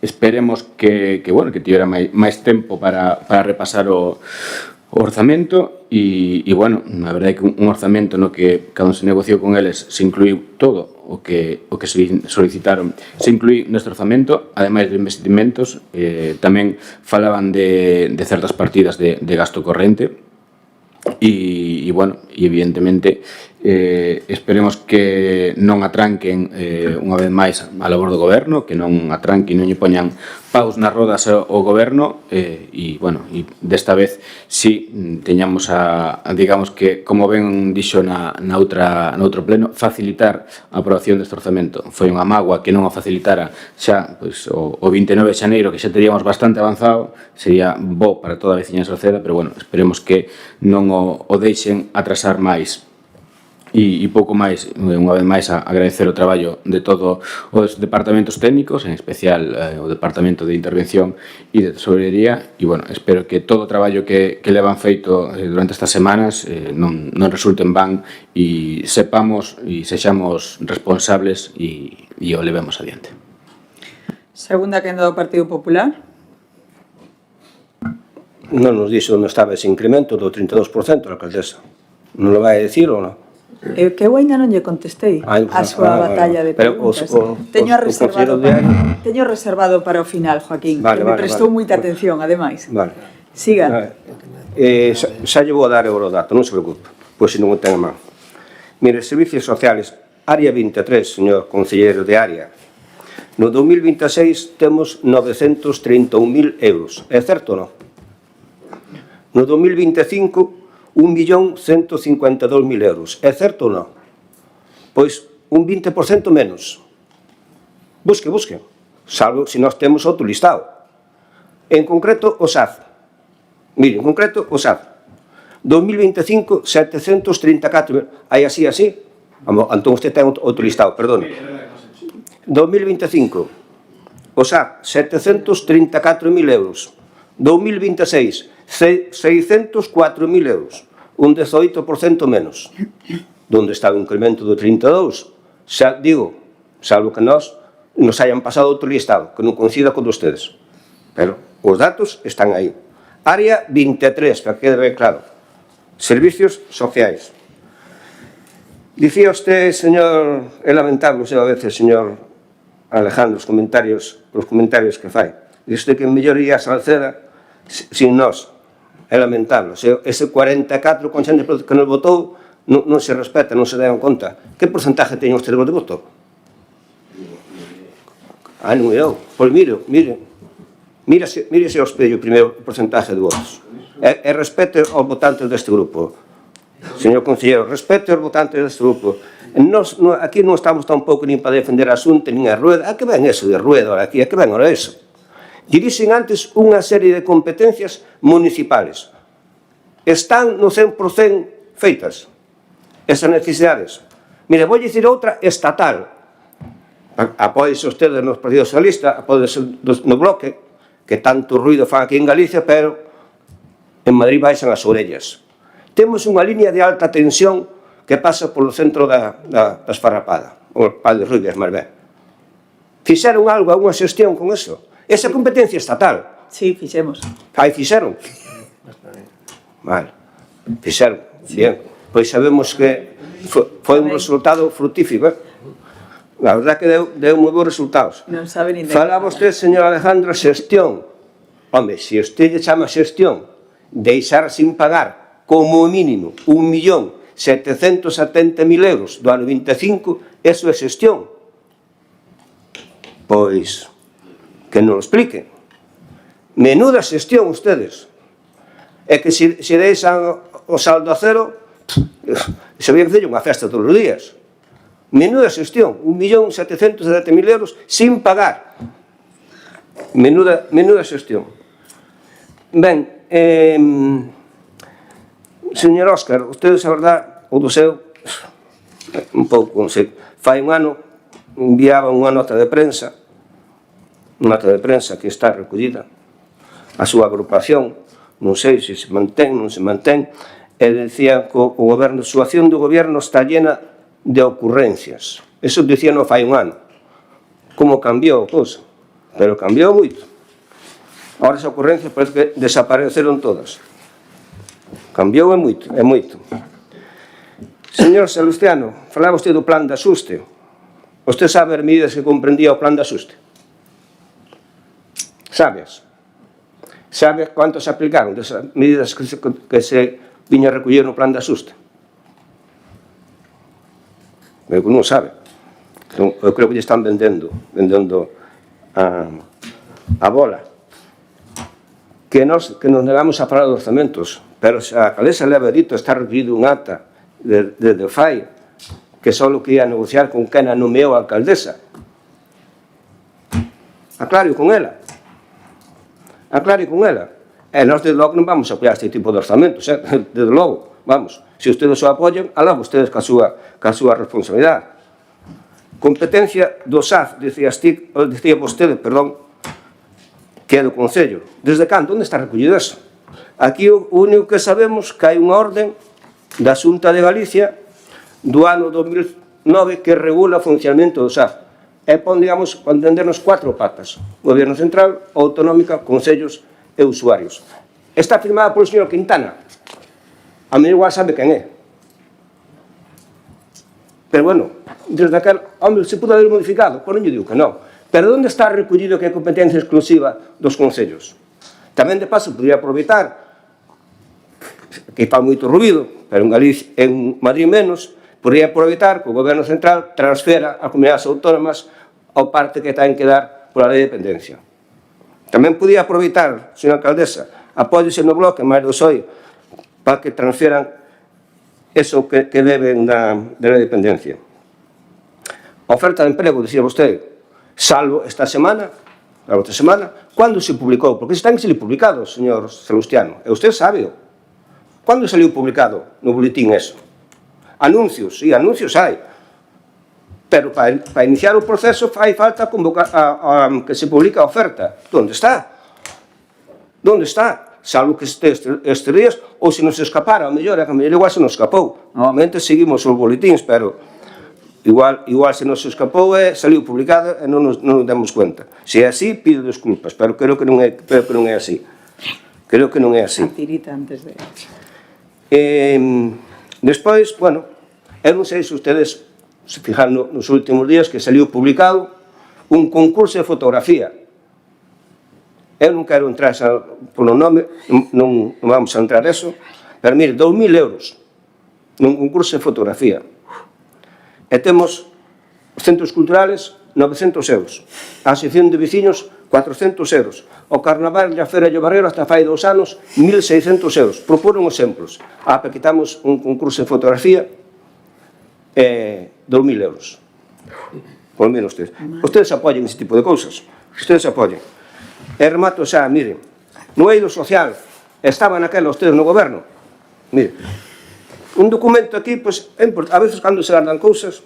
esperemos que tivera máis tempo para repasar o orzamento e bueno, a verdade é que un orzamento no que cando se negociou con eles se incluiu todo o que se solicitaron, se inclui neste orzamento, ademais de investimentos, tamén falaban de certas partidas de gasto corrente e bueno, e evidentemente esperemos que non atranquen unha vez máis a labor do goberno, que non atranquen, non lle poñan paus nas rodas ao goberno e bueno, e desta vez si teñamos digamos que, como ben dixo no outro pleno, facilitar a aprobación deste orzamento. Foi unha mágoa que non o facilitara xa pois, o 29 de xaneiro, que xa teríamos bastante avanzado, sería bo para toda a veciñanza Cerceda, pero bueno, esperemos que non o deixen atrasar máis. E pouco máis, unha vez máis, agradecer o traballo de todos os departamentos técnicos, en especial o Departamento de Intervención e de Tesorería, e, bueno, espero que todo o traballo que levan feito durante estas semanas non resulte en van e sepamos e sexamos responsables e o levemos adiante. Segunda quenda do Partido Popular. Non nos dixo onde estaba ese incremento do 32%, a alcaldesa. Non lo vai a decir ou non? Que eu ainda non lle contestei a súa batalla de preguntas. Teño reservado para o final, Joaquín, que me prestou moita atención, ademais. Siga. Xa lle vou a dar eurodato, non se preocupe, pois se non o ten a man. Mire, servicios sociales, área 23, señor concelleiro de área. No 2026 temos 931.000 euros, é certo ou non? No 2025, 1.152.000 euros. É certo ou non? Pois un 20% menos. Busque. Salvo se nós temos outro listado. En concreto, o SAD. Mire, en concreto, o SAD. 2025, 734.000. Aí así. Entón, usted ten outro listado, perdone. 2025, o SAD, 734.000 euros. 2026, 604.000 euros, un 18% menos. Donde está o incremento do 32? Xa digo, salvo que nos hayan pasado outro listado, que non coincida con ustedes. Pero os datos están aí. Área 23, para que quede ben claro. Servicios sociais. Dicía usted, señor, é lamentable, a veces, señor Alejandro, os comentarios que fai. Dice usted que mellor iría a Salceda sin nós. É lamentable. Ese 44% que nos votou non se respeta, non se dan conta. Que porcentaje teñen os termos de voto? Non eu. Pois mírese ao espello primeiro o porcentaje de votos. E respete aos votantes deste grupo. Señor concelleiro, respete aos votantes deste grupo. Aquí non estamos tampouco nin para defender a Xunta, nin a Rueda. A que ven eso de Rueda aquí? A que ven ahora eso? Dirixen antes unha serie de competencias municipales. Están no 100% feitas esas necesidades. Mire, vou dicir outra estatal. Apódese ustedes no Partido Socialista, apódese no Bloque, que tanto ruido fan aquí en Galicia, pero en Madrid baixan as orellas. Temos unha línea de alta tensión que pasa polo centro da Esfarrapada, o Padre Rubias, máis ben. Fixeron algo, unha xestión con eso? Esa competencia estatal. Sí, fixemos. Fixeron? Vale, fixeron. Bien, pois sabemos que foi un resultado frutífico, A verdad que deu moi bons resultados. Non sabe nin de... Falaba usted, señor Alejandro, xestión. Home, se usted lle chama xestión, deixar sin pagar como mínimo 1.770.000 euros do ano 25, eso é xestión. Pois, que non lo expliquen. Menuda xestión ustedes. É que se deixan o saldo a cero, se había que hacer unha festa todos os días. Menuda xestión, 1.770.000 euros sin pagar. Menuda xestión. Ben, señor Óscar, ustedes, a verdad, o do seu, un pouco, non sei, fai un ano, enviaba unha nota de prensa que está recollida, a súa agrupación, non sei se se mantén, non se mantén, e decía que a situación do goberno está llena de ocurrencias. Eso dicía non fai un ano. Como cambiou a cousa? Pero cambiou moito. Ahora as ocurrencias parece que desapareceron todas. Cambiou é moito, é moito. Señor Salustiano, falaba usted do plan de axuste. Usted sabe as medidas que comprendía o plan de axuste? Sabes? Sabe cuántos se aplicaron desas medidas que se viña a recoller no plan de axuste? Eu non sabe. Entón, eu creo que lle están vendendo a bola. Que nos negamos a falar de orzamentos, pero se a alcaldesa leva dito está recollido un acta de FAI que só que ia negociar con quen a nomeou a alcaldesa. Aclare con ela. Aclare con ela. E nós, desde logo, non vamos a apoiar este tipo de orzamentos, desde logo, vamos. Se ustedes o apoyan, alá vostedes ca súa responsabilidade. Competencia do SAF, dicía vostede, perdón, que é do Concello. Desde cando? Onde está recollido eso? Aquí o único que sabemos que hai unha orden da Xunta de Galicia do ano 2009 que regula o funcionamento do SAF. E pon, digamos, para entendernos 4 patas. Goberno Central, Autonómica, Concellos e Usuarios. Está firmada polo señor Quintana. A mí igual sabe quen é. Pero bueno, desde aquel, hombre, se pudo haber modificado, por non lle digo que non. Pero onde está recollido que é competencia exclusiva dos concellos? Tamén, de paso, podría aproveitar, que faz moito ruido, pero en Galicia, en Madrid menos, podría aproveitar que o Goberno Central transfera a comunidades autónomas ao parte que ten que dar pola lei de dependencia. Tamén podía aproveitar, señora alcaldesa, apóyese no bloque máis do PSOE para que transferan eso que deben da lei de dependencia. A oferta de emprego, dicía vostede, salvo esta semana, cando se publicou? Porque está en que se li publicado, señor Salustiano, e usted sabe. Cando saliu publicado no boletín eso? Anuncios, sí, anuncios hai. Pero para iniciar o proceso fai falta que se publique a oferta. Onde está? Onde está? Salvo que estes días, ou se nos escapara, a mellor igual se nos escapou. Normalmente seguimos os boletíns, pero igual se nos escapou e saliu publicado e non nos demos cuenta. Se é así, pido desculpas, pero creo que non é así. Creo que non é así. Despois, bueno, eu non sei se ustedes se fijaron nos últimos días que saliu publicado un concurso de fotografía. Eu non quero entrar polo nome, non vamos a entrar eso, pero mire, 2.000 euros nun concurso de fotografía. E temos os centros culturales 900 euros, a Asociación de Veciños 400 euros, o Carnaval e a Feira de Barreiro hasta fai 2 anos 1.600 euros. Proporon exemplos. Para quitamos un concurso de fotografía 2.000 euros. Por menos ustedes. Ustedes apoyen ese tipo de cousas. Ustedes apoyen. E remato xa, miren, no eido social estaban aquela ustedes no goberno. Miren, un documento aquí, pues, a veces cando se gardan cousas,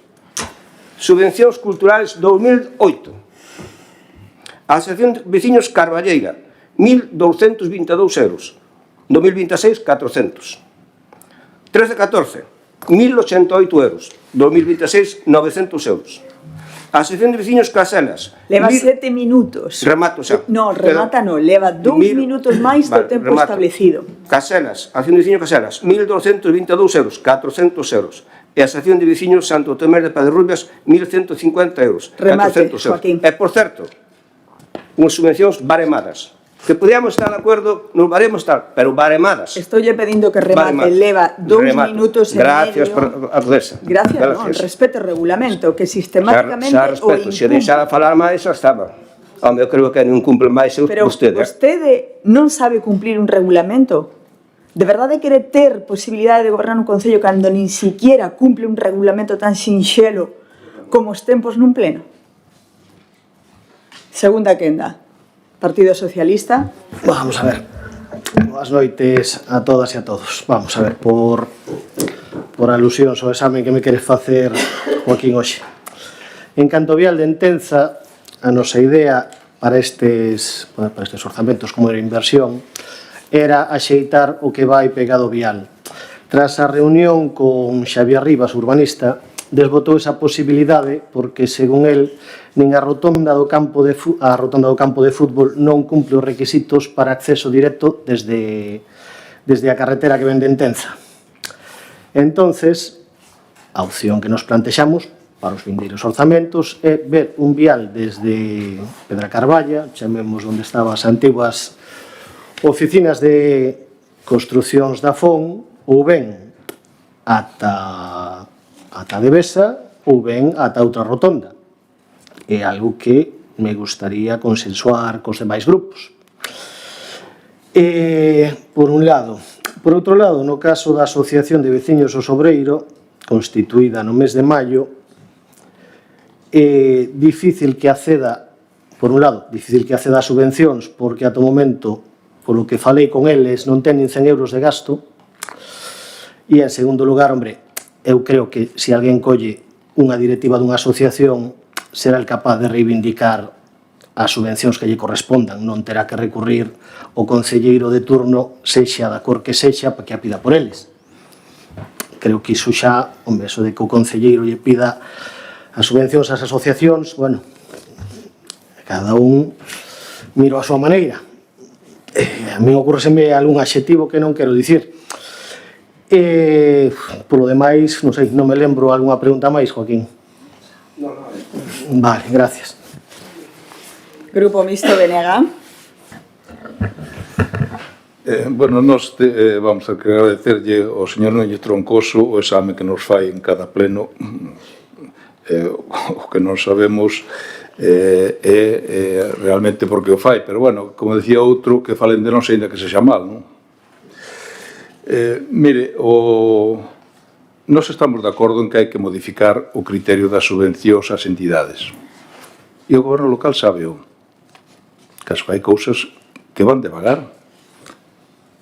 subvencións culturales 2008. A Asociación de Veciños Carballeira, 1.222 euros. 2026, 400. 13-14, 1.088 euros. 2026, 900 euros. A Asociación de Veciños Caselas. Leva 7 minutos. Remato xa. No, remata no, leva 2 minutos máis do tempo establecido. Caselas, a Asociación de Veciños Caselas, 1.222 euros, 400 euros. E a Asociación de Veciños Santo Tomé de Padrrubias, 1.150 euros, 400 euros. Joaquín. E, por certo, unhas subvencións baremadas. Que podíamos estar de acordo, nos baremos estar, pero baremadas. Estoy pedindo que remate, leva 2 minutos e medio. Gracias, alcaldesa. Gracias, non, respete o regulamento, que sistemáticamente xa respeto, se deixara falar máis, xa estaba. Home, eu creo que non cumple máis vostede. Pero vostede non sabe cumplir un regulamento? De verdade quere ter posibilidade de gobernar un concello cando nin siquiera cumple un regulamento tan sinxelo como os tempos nun pleno? Segunda quenda. Partido Socialista. Vamos a ver. Boas noites a todas e a todos. Vamos a ver, por alusións ao examen que me queres facer, Joaquín, hoxe. En canto vial de Entenza, a nosa idea para estes orzamentos como de inversión era axeitar o que vai pegado vial. Tras a reunión con Xavier Rivas, urbanista, desbotou esa posibilidade porque, según el, nin a rotonda do campo de fútbol non cumple os requisitos para acceso directo desde desde a carretera que ven de Entenza. Entonces, a opción que nos plantexamos para os vindeiros orzamentos é ver un vial desde Pedra Carballa, chamemos onde estaban as antiguas oficinas de construcións da FON, ou ben ata Devesa, ou ben ata outra rotonda. É algo que me gustaría consensuar cos demais grupos. Por un lado. Por outro lado, no caso da Asociación de Veciños o Sobreiro, constituída no mes de maio, é difícil que acceda, por un lado, difícil que acceda a subvencións, porque ata o momento, polo que falei con eles, non teñen 100 euros de gasto, e en segundo lugar, hombre, eu creo que se alguén colle unha directiva dunha asociación, será el capaz de reivindicar as subvencións que lle correspondan, non terá que recurrir o concelleiro de turno, sexa da cor que sexa, para que a pida por eles. Creo que iso xa, hombre, eso de que o concelleiro lle pida as subvencións ás asociacións, bueno, cada un miro a súa maneira. A mí ocurreseme algún adxetivo que non quero dicir. Polo demais, non sei, non me lembro algunha pregunta máis, Joaquín. Vale, gracias. Grupo Mixto BNG. Bueno, nós vamos a agradecerlle ao señor Núñez Troncoso o exame que nos fai en cada pleno. O que non sabemos é realmente por que o fai, pero bueno, como decía outro, que falen de nós ainda que sexa mal, non? Mire, nós estamos de acordo en que hai que modificar o criterio das subvencións ás entidades. E o goberno local sabe o caso hai cousas que van devagar.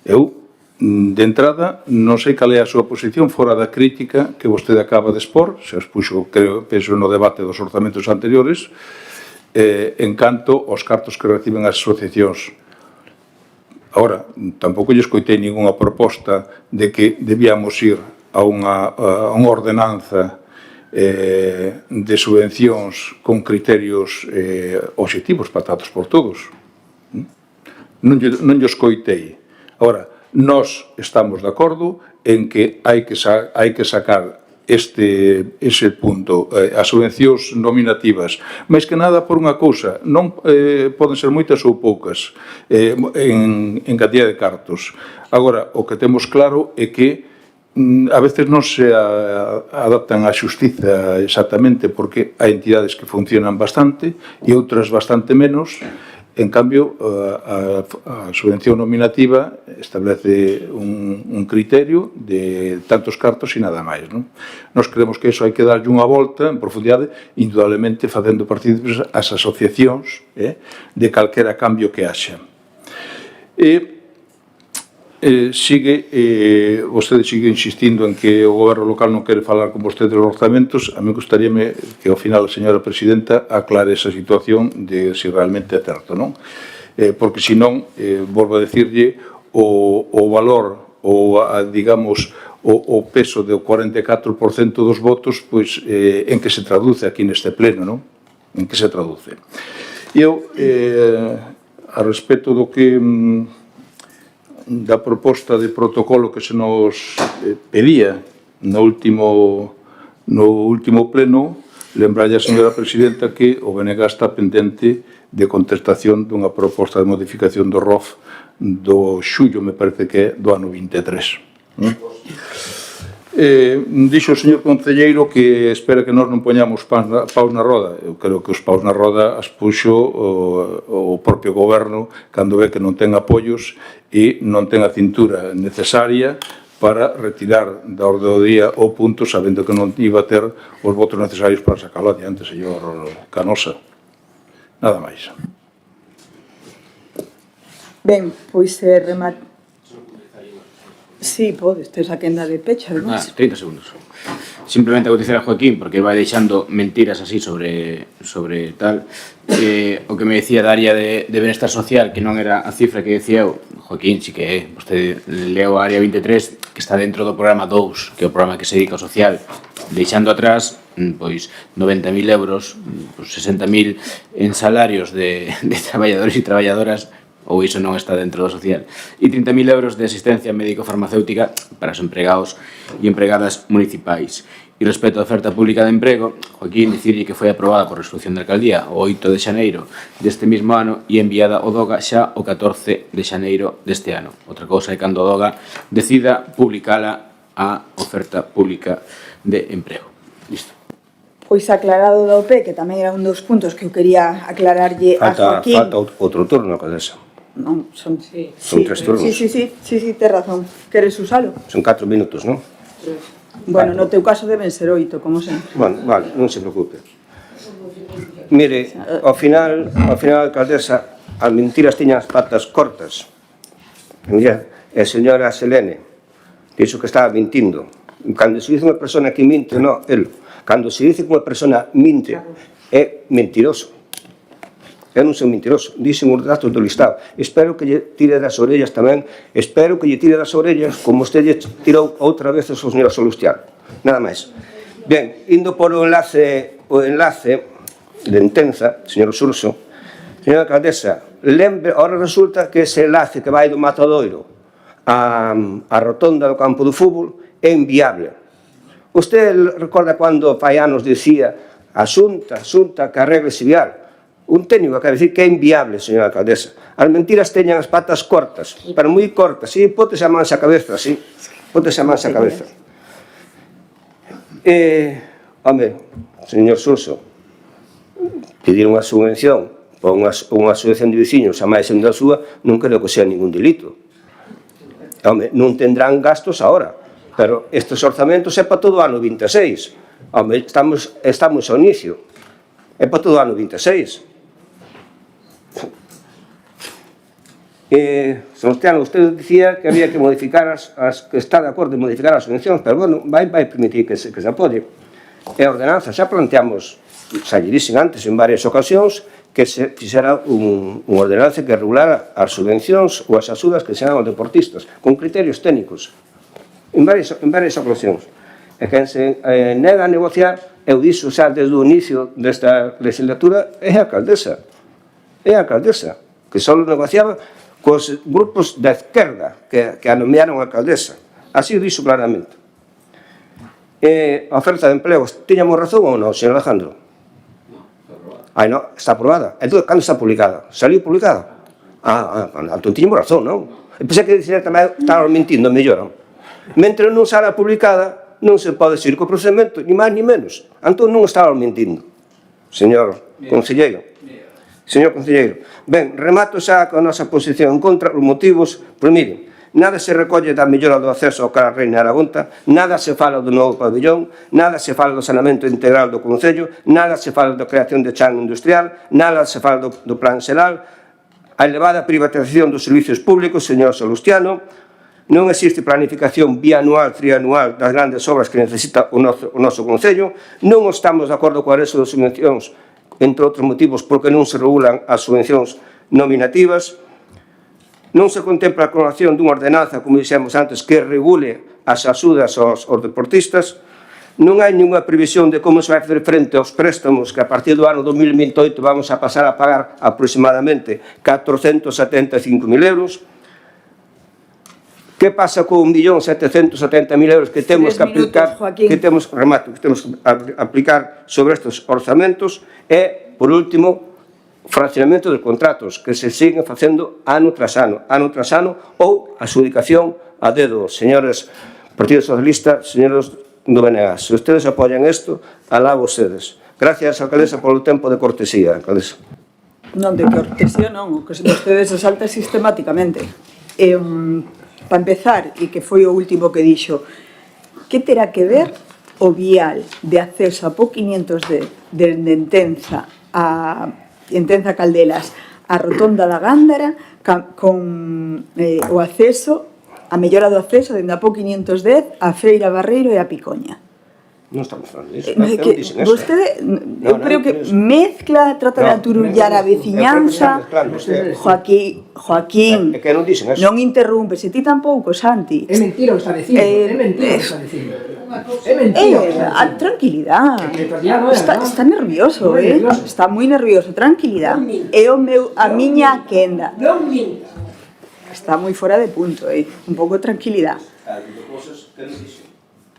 Eu, de entrada, non sei cal é a súa posición fora da crítica que vostede acaba de expor, se expuxo, creo, penso, no debate dos orzamentos anteriores, en canto aos cartos que reciben as asociacións. Agora, tampouco lle escoitei ninguna proposta de que debíamos ir a unha ordenanza de subvencións con criterios obxectivos para datos por todos. Non lle escoitei. Agora, nós estamos de acordo en que hai que sacar ese punto, as subvencións nominativas, máis que nada por unha cousa, non poden ser moitas ou poucas en cantidad de cartos. Agora, o que temos claro é que a veces non se adaptan á xustiza exactamente porque hai entidades que funcionan bastante e outras bastante menos. En cambio, a subvención nominativa establece un criterio de tantos cartos e nada máis. Nós creemos que iso hai que darlle unha volta en profundidade, indudablemente facendo partícipes as asociacións de calquera cambio que haxa. Vostede sigue insistindo en que o goberno local non quere falar con vostede dos orzamentos. A mí gustaríame que ao final a señora presidenta aclare esa situación de se realmente é certo, non? Porque senón, volvo a decirlle, o valor ou, digamos, o peso do 44% dos votos, pois, en que se traduce aquí neste pleno, non? En que se traduce. E eu, a respecto do que da proposta de protocolo que se nos pedía no último pleno, lembralle a señora presidenta que o BNG está pendente de contestación dunha proposta de modificación do ROF do xullo, me parece que é do ano 23. Dixo o señor concelleiro que espera que nós non poñamos paus na roda. Eu creo que os paus na roda as puxo o propio goberno cando ve que non ten apoios e non ten a cintura necesaria para retirar da orde do día o punto sabendo que non iba a ter os votos necesarios para sacalo adiante, señor Canosa. Nada máis. Ben, pois remate. Sí, podes, tes a quenda de pecho, además. 30 segundos. Simplemente acontecer a Joaquín, porque vai deixando mentiras así sobre tal. O que me decía da área de benestar social, que non era a cifra que decía eu, Joaquín, sí que é. Vostede leo a área 23, que está dentro do programa 2, que é o programa que se dedica ao social, deixando atrás pois 90.000 euros, 60.000 en salarios de traballadores e traballadoras ou iso non está dentro do social, e 30.000 euros de asistencia médico-farmacéutica para os empregados e empregadas municipais. E respecto á oferta pública de emprego, Joaquín dicirlle que foi aprobada por resolución da alcaldía o 8 de xaneiro deste mesmo ano e enviada ao DOGA xa o 14 de xaneiro deste ano. Outra cousa é cando o DOGA decida publicala a oferta pública de emprego. Listo. Pois aclarado da OP, que tamén era un dos puntos que eu quería aclararlle a Joaquín. Falta outro turno, Condesa. Non, son... Son 3 turnos. Sí, tes razón. Queres usalo? Son 4 minutos, non? Bueno, no teu caso deben ser 8, como sempre. Bueno, vale, non se preocupe. Mire, ao final, alcaldesa, as mentiras tiñan as patas cortas. Mira, a señora Selene dixo que estaba mintindo. Cando se dice unha persona que minte, non, el. Cando se dice que unha persona minte, é mentiroso. Eu non sou mentiroso, dixen os datos do listado. Espero que lle tire das orellas tamén, espero que lle tire das orellas como usted lle tirou outra vez ao señor Solustiano. Nada máis. Bien, indo por o enlace de Entenza, señor Surso, señora alcaldesa, lembre, ahora resulta que ese enlace que vai do Matadoiro a rotonda do campo do fútbol é inviable. Usted recorda cando fai anos dicía a Xunta que arregle vial. Un técnico que decir que é inviable, señora alcaldesa. As mentiras teñan as patas cortas, pero moi cortas, sí, pótese a mansa cabeza, sí, pótese a mansa cabeza. Home, señor Surso, pedir unha subvención para unha asociación de veciños a máis da súa non creo que sea ningún delito. Home, non tendrán gastos agora, pero estes orzamentos é para todo o ano 26. Home, estamos ao inicio. É para todo o ano 26. Sebastián, usted dicía que había que modificar que está de acordo en modificar as subvencións, pero bueno, vai permitir que se apoie. E a ordenanza, xa planteamos, xa lle dixen antes en varias ocasións, que se fixera unha ordenanza que regulara as subvencións ou as axudas que se dan aos deportistas, con criterios técnicos, en varias ocasións. E quen se nega a negociar, eu dixo xa desde o inicio desta legislatura, é a alcaldesa, que só negociaba cos grupos da esquerda que a nomearon a alcaldesa. Así o dixo claramente. A oferta de empleos, tiñamos razón ou non, señor Alejandro? Ai, non, está aprobada. Entón, cando está publicada? Saliu publicada? Entón tiñamos razón, non? E pensei que tamén estaban mentindo, mellor. Mentre non sala publicada, non se pode seguir co procedimento, ni máis ni menos. Entón non estaban mentindo, señor conselleiro. Señor conselleiro, ben, remato xa con a nosa posición en contra, os motivos, pois miren, nada se recolle da mellora do acceso ao Cara Reina Aragonta, nada se fala do novo pabellón, nada se fala do saneamento integral do Concello, nada se fala da creación de chan industrial, nada se fala do plan xeral, a elevada privatización dos servicios públicos, señor Solustiano, non existe planificación bianual, trianual das grandes obras que necesita o noso Concello, non estamos de acordo coa resto das subvencións, entre outros motivos porque non se regulan as subvencións nominativas, non se contempla a colocación dunha ordenanza, como dixemos antes, que regule as axudas aos deportistas, non hai ninguna previsión de como se vai fazer frente aos préstamos que a partir do ano 2028 vamos a pasar a pagar aproximadamente 475.000 euros. Que pasa con 1.770.000 euros que temos que aplicar, que temos que aplicar sobre estes orzamentos e, por último, o fraccionamento dos contratos que se siguen facendo ano tras ano ou adjudicación a dedo. Señores Partido Socialista, señores do BNG, se ustedes apoian isto, alá vostedes. Gracias, alcaldesa, polo tempo de cortesía, alcaldesa. Non de cortesía, non, o que vostedes asaltan sistemáticamente. Para empezar, e que foi o último que dixo, que terá que ver o vial de acceso a PO 500 de Entenza a Entenza Caldelas a Rotonda da Gándara con o acceso, a mellora do acceso dende a PO 510 a Feira Barreiro e a Picoña? Non estamos falando disso. Vostede, eu creo que mezcla, trata de aturullar a veciñanza. Joaquín, non interrumpe, se ti tampouco, Santi. É mentira o que está dicindo, é mentira o que está dicindo. Tranquilidad. Está nervioso, Está moi nervioso, tranquilidad. A miña quenda. Está moi fora de punto, Un pouco tranquilidad.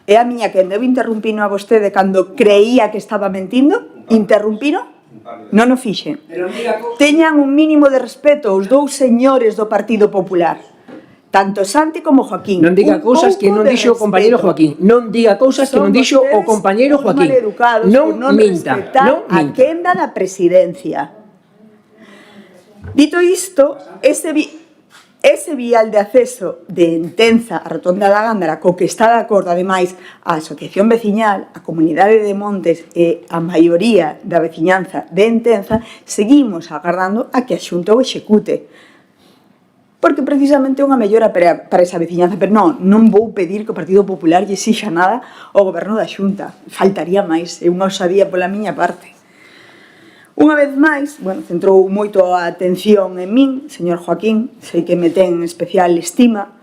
A miña quenda, eu interrumpino a vostede cando creía que estaba mentindo? Interrumpino? Non o fixen. Teñan un mínimo de respeto os dous señores do Partido Popular. Tanto Santi como Joaquín. Non diga cousas que non dixo o compañeiro Joaquín. Non diga cousas que non dixo o compañeiro Joaquín. Non minta. Non a minta. quenda da presidencia. Dito isto, ese vial de acceso de Entenza a Rotonda da Gándara, co que está de acordo, ademais, a Asociación Veciñal, a Comunidade de Montes e a maioría da veciñanza de Entenza, seguimos agardando a que a Xunta o execute. Porque precisamente é unha mellora para esa veciñanza, pero non vou pedir que o Partido Popular lle exixa nada ao goberno da Xunta. Faltaría máis, é unha osadía pola miña parte. Unha vez máis, centrou moito a atención en min, señor Joaquín, sei que me ten especial estima,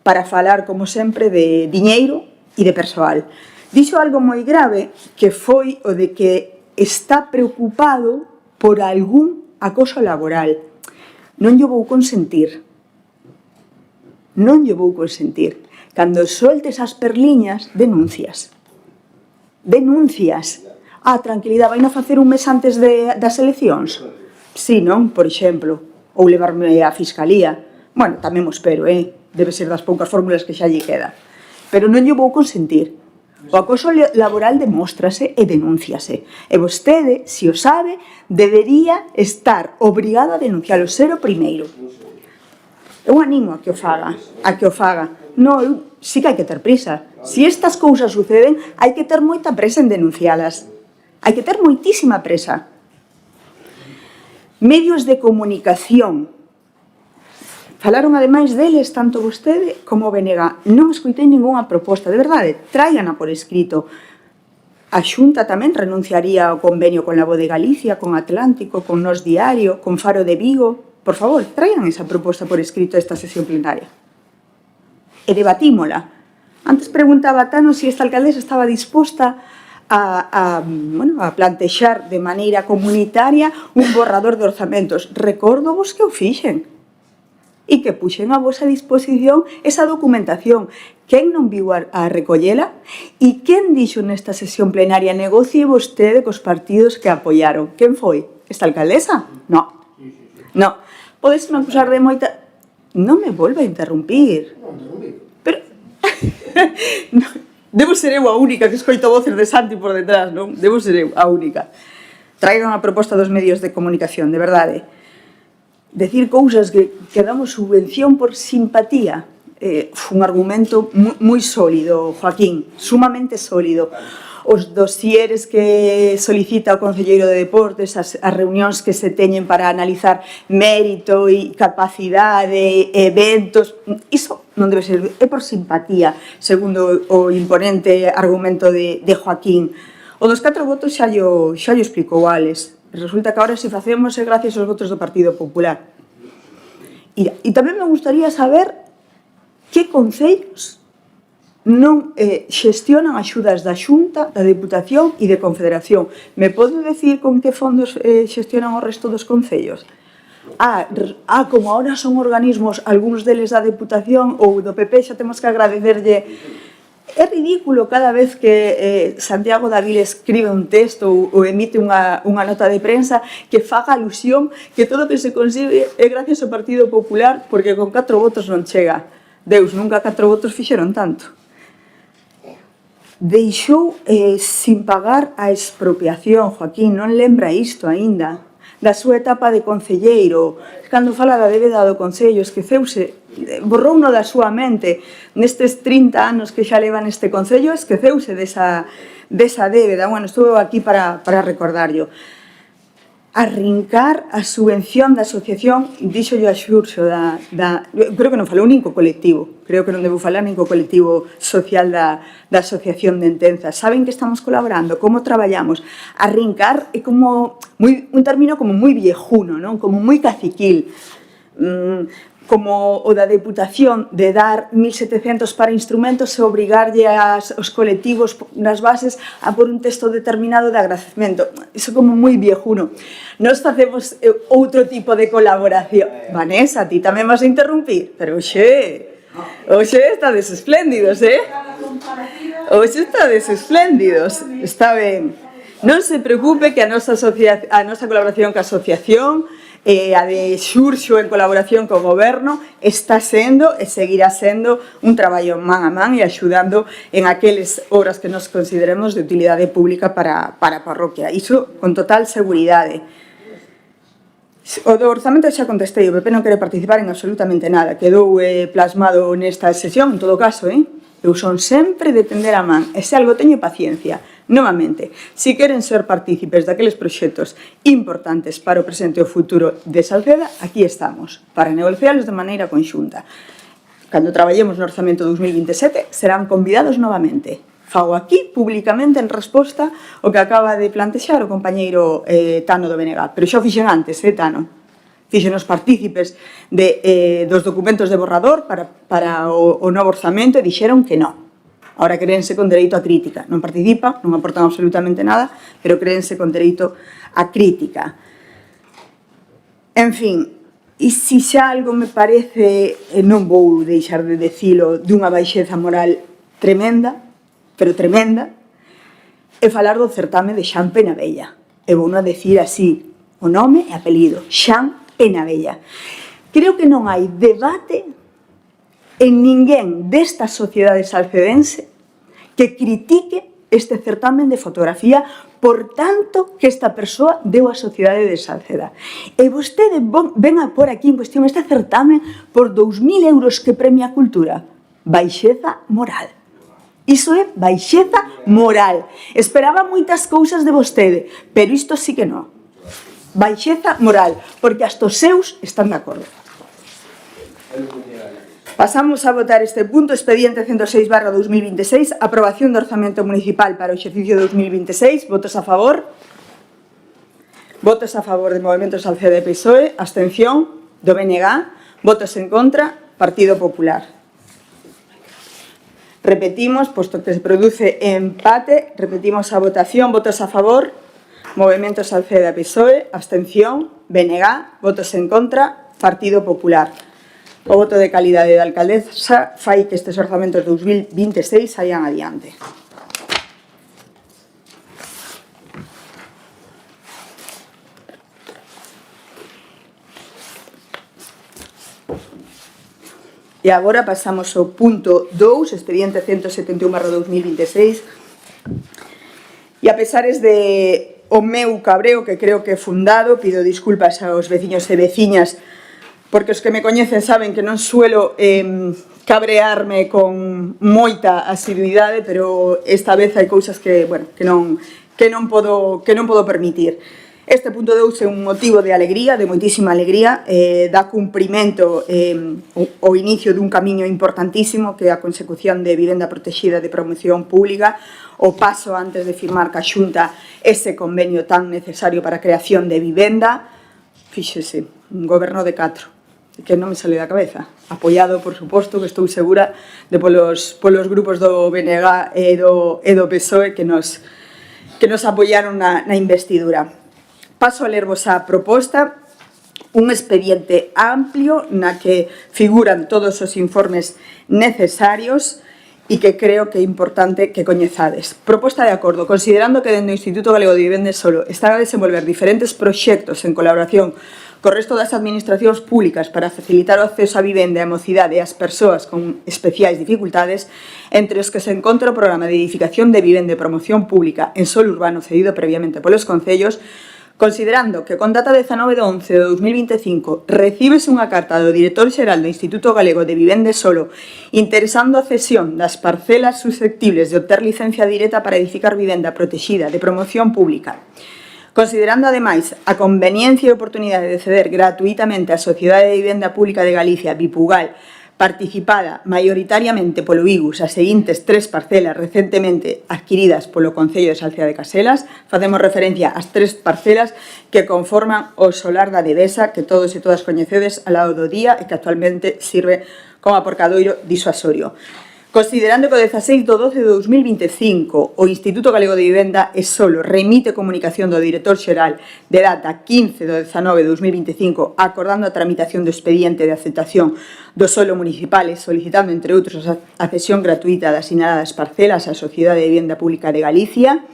para falar, como sempre, de diñeiro e de persoal. Dixo algo moi grave, que foi o de que está preocupado por algún acoso laboral. Non lle vou consentir. Non lle vou consentir. Cando soltes as perliñas, denuncias. Denuncias. Tranquilidade, vai non facer un mes antes das eleccións? Si, non? Por exemplo. Ou levarme á Fiscalía. Tamén mo espero, Debe ser das poucas fórmulas que xa lle queda. Pero non lle vou consentir. O acoso laboral demóstrase e denúnciase. E vostede, se o sabe, debería estar obrigado a denuncialo, ser o primeiro. Eu animo a que o faga. Non, sí que hai que ter prisa. Se estas cousas suceden, hai que ter moita presa en denuncialas. Hai que ter moitísima presa. Medios de comunicación. Falaron ademais deles tanto vostede como o BNG. Non escoitei ningunha proposta, de verdade, tráigana por escrito. A Xunta tamén renunciaría ao convenio con la Voz de Galicia, con Atlántico, con Nós Diario, con Faro de Vigo. Por favor, traigan esa proposta por escrito a esta sesión plenaria. E debatímola. Antes preguntaba a Tano se esta alcaldesa estaba disposta a plantexar de maneira comunitaria un borrador de orzamentos. Recordo vos que o fixen e que puxen a vosa disposición esa documentación. Quen non viu a recollela? E quen dixo nesta sesión plenaria negocie vostede cos partidos que apoiaron? Quen foi? Esta alcaldesa? No. Podesme acusar de moita... Non me volva a interrumpir. Pero... Debo ser eu a única que escoito voces de Santi por detrás, non? Debo ser eu a única. Traigan a proposta dos medios de comunicación, de verdade. Decir cousas que damos subvención por simpatía. Un argumento moi sólido, Joaquín, sumamente sólido. Os dosieres que solicita o Concelleiro de Deportes, as reunións que se teñen para analizar mérito e capacidade, eventos, iso non debe ser, é por simpatía, segundo o imponente argumento de Joaquín. O dos 4 votos xa llo explicou Alex. Resulta que agora se facemos é gracias aos votos do Partido Popular. E tamén me gustaría saber que concellos non xestionan axudas da Xunta, da Deputación e de Confederación. Me pode decir con que fondos xestionan o resto dos concellos? Como ahora son organismos, algúns deles da Deputación ou do PP, xa temos que agradecerlle. É ridículo cada vez que Santiago Davil escribe un texto ou emite unha nota de prensa que faga alusión que todo o que se consigue é gracias ao Partido Popular porque con 4 votos non chega. Deus, nunca 4 votos fixeron tanto. Deixou sin pagar a expropiación, Joaquín, non lembra isto aínda, da súa etapa de concelleiro, cando fala da débeda do Concello, esqueceuse, borrouno da súa mente, nestes 30 anos que xa leva neste Concello, esqueceuse desa débeda. Estou aquí para recordarlo. Arrincar a subvención da asociación, díxollo a Xurxo, creo que non falou nin co colectivo, creo que non debo falar nin co colectivo social da asociación de Entenza. Saben que estamos colaborando, como traballamos. Arrincar é como un término como moi viejuno, non? Como moi caciquil. como o da Deputación de dar 1.700 para instrumentos e obrigarlle aos colectivos nas bases a por un texto determinado de agradecemento. Iso como moi viejuno. Nos facemos outro tipo de colaboración. Vanessa, ti tamén vas a interrumpir, pero hoxe estades espléndidos, Hoxe estades espléndidos. Está ben. Non se preocupe que a nosa colaboración ca asociación a de Xurxo en colaboración co Goberno está sendo e seguirá sendo un traballo man a man e axudando en aqueles obras que nos consideremos de utilidade pública para a parroquia. Iso con total seguridade. O do orzamento xa contestei, o PP non quere participar en absolutamente nada. Quedou plasmado nesta sesión, en todo caso, Eu son sempre de tender a man, e se algo teño paciencia. Novamente, se queren ser partícipes daqueles proxectos importantes para o presente e o futuro de Salceda, aquí estamos, para negociarlos de maneira conxunta. Cando traballemos no orzamento 2027, serán convidados novamente. Fago aquí, públicamente, en resposta ao que acaba de plantexar o compañeiro Tano do BNG. Pero xa o fixen antes, Tano? Fixenos partícipes dos documentos de borrador para o novo orzamento e dixeron que non. Ahora créense con dereito a crítica. Non participan, non aportan absolutamente nada, pero créense con dereito a crítica. En fin, e se xa algo me parece, non vou deixar de decilo, dunha baixeza moral tremenda, pero tremenda, é falar do certame de Xan Penabella. E vou non decir así, o nome e apelido, Xan Penabella. Creo que non hai debate en ninguén desta sociedade salcedense que critique este certamen de fotografía por tanto que esta persoa deu á sociedade de Salceda. E vostede ven a por aquí en cuestión este certamen por 2.000 euros que premia a cultura. Baixeza moral. Iso é baixeza moral. Esperaba moitas cousas de vostede, pero isto sí que non. Baixeza moral, porque hasta os seus están de acordo. Pasamos a votar este punto, expediente 106/2026, aprobación do orzamento municipal para o exercicio 2026. Votos a favor? Votos a favor de Movemento Salceda e PSOE, abstención do BNG, votos en contra, Partido Popular. Repetimos, posto que se produce empate, repetimos a votación, votos a favor, Movemento Salceda e PSOE, abstención, BNG, votos en contra, Partido Popular. O voto de calidade da alcaldesa fai que estes orzamentos 2026 saian adiante. E agora pasamos ao punto 2, expediente 171/2026. E a pesares de o meu cabreo, que creo que é fundado, pido disculpas aos veciños e veciñas, porque os que me coñecen saben que non suelo cabrearme con moita asiduidade, pero esta vez hai cousas que non podo permitir. Este punto 2 é un motivo de alegría, de moitísima alegría, dá cumprimento ao inicio dun camiño importantísimo que é a consecución de vivenda protegida de promoción pública, o paso antes de firmar ca Xunta ese convenio tan necesario para a creación de vivenda. Fíxese, un goberno de 4, que non me sale da cabeza, apoiado, por suposto, que estou segura de polos grupos do BNG e do PSOE que nos apoiaron na investidura. Paso a lervos a proposta, un expediente amplio na que figuran todos os informes necesarios e que creo que é importante que coñezades. Proposta de acordo, considerando que dende o Instituto Galego de Vivenda Solo están a desenvolver diferentes proxectos en colaboración co resto das administracións públicas para facilitar o acceso á vivenda e a mocidade e ás persoas con especiais dificultades, entre os que se encontra o programa de edificación de vivenda e promoción pública en solo urbano cedido previamente polos concellos, considerando que con data 19 de 11 de 2025 recibes unha carta do Director Xeral do Instituto Galego de Vivenda Solo interesando a cesión das parcelas susceptibles de obter licencia directa para edificar vivenda protegida de promoción pública, considerando ademais a conveniencia e oportunidade de ceder gratuitamente á Sociedade de Vivenda Pública de Galicia, Bipugal, participada maioritariamente polo IGUS as seguintes 3 parcelas recentemente adquiridas polo Concello de Salceda de Caselas, facemos referencia ás 3 parcelas que conforman o solar da Devesa, que todos e todas coñecedes ao lado do día e que actualmente sirve como aparcadoiro disuasorio. Considerando que o 16 de 12 de 2025 o Instituto Galego de Vivenda e solo remite comunicación do director xeral de data 15 de 19 de 2025 acordando a tramitación do expediente de aceptación do solo municipal e solicitando, entre outros, a cesión gratuita das sinaladas parcelas á Sociedade de Vivenda Pública de Galicia,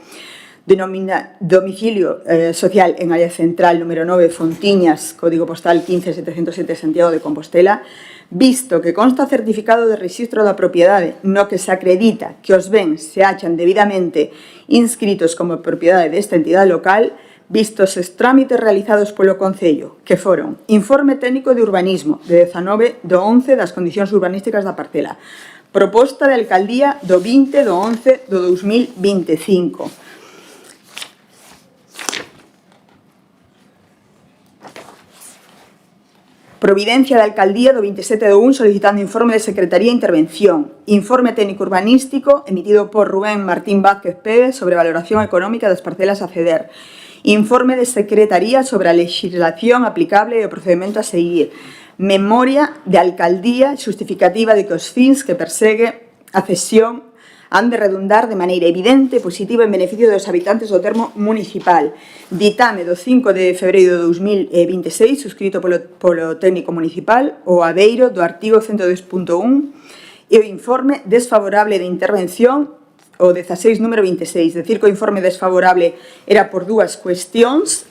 denomina domicilio social en área central número 9 Fontiñas, código postal 15707 Santiago de Compostela, visto que consta certificado de registro da propiedade no que se acredita que os bens se achan debidamente inscritos como propiedade desta entidade local, vistos os trámites realizados polo Concello, que foron Informe Técnico de Urbanismo de 19 do 11 das condicións urbanísticas da parcela, Proposta de Alcaldía do 20 do 11 do 2025, Providencia da Alcaldía do 27 de 1 solicitando informe de Secretaría de Intervención. Informe técnico urbanístico emitido por Rubén Martín Vázquez Pérez sobre valoración económica das parcelas a ceder. Informe de Secretaría sobre a legislación aplicable e o procedimento a seguir. Memoria de Alcaldía justificativa de que os fins que persegue a cesión han de redundar de maneira evidente e positiva en beneficio dos habitantes do termo municipal. Ditame do 5 de febreiro de 2026, suscrito polo técnico municipal, o adeiro do artigo 102.1 e o informe desfavorable de intervención, o 16 número 26. Decir que o informe desfavorable era por dúas cuestións,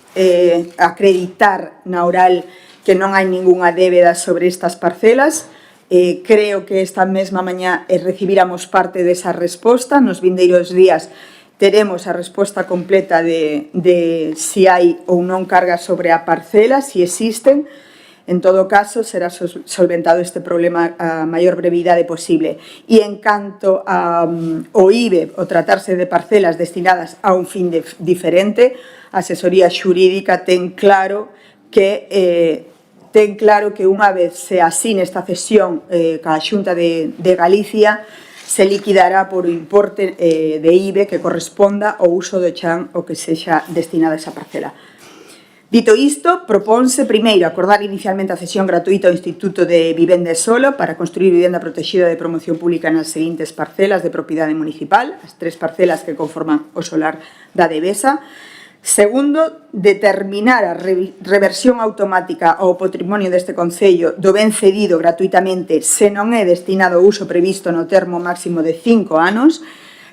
acreditar na oral que non hai ningunha débeda sobre estas parcelas. Creo que esta mesma mañá recibíramos parte desa resposta. Nos vindeiros días teremos a resposta completa de si hai ou non cargas sobre a parcela, si existen. En todo caso, será solventado este problema a maior brevidade posible. E en canto ao IBE, o tratarse de parcelas destinadas a un fin diferente, a asesoría xurídica ten claro que unha vez se asine esta cesión ca Xunta de Galicia se liquidará por o importe de IBE que corresponda ao uso do chan o que sexa destinada a esa parcela. Dito isto, propónse primeiro acordar inicialmente a cesión gratuita ao Instituto de Vivenda e Solo para construir vivenda protegida de promoción pública nas seguintes parcelas de propiedade municipal, as 3 parcelas que conforman o solar da Devesa. Segundo, determinar a reversión automática ao patrimonio deste Concello do ben cedido gratuitamente se non é destinado ao uso previsto no termo máximo de 5 anos.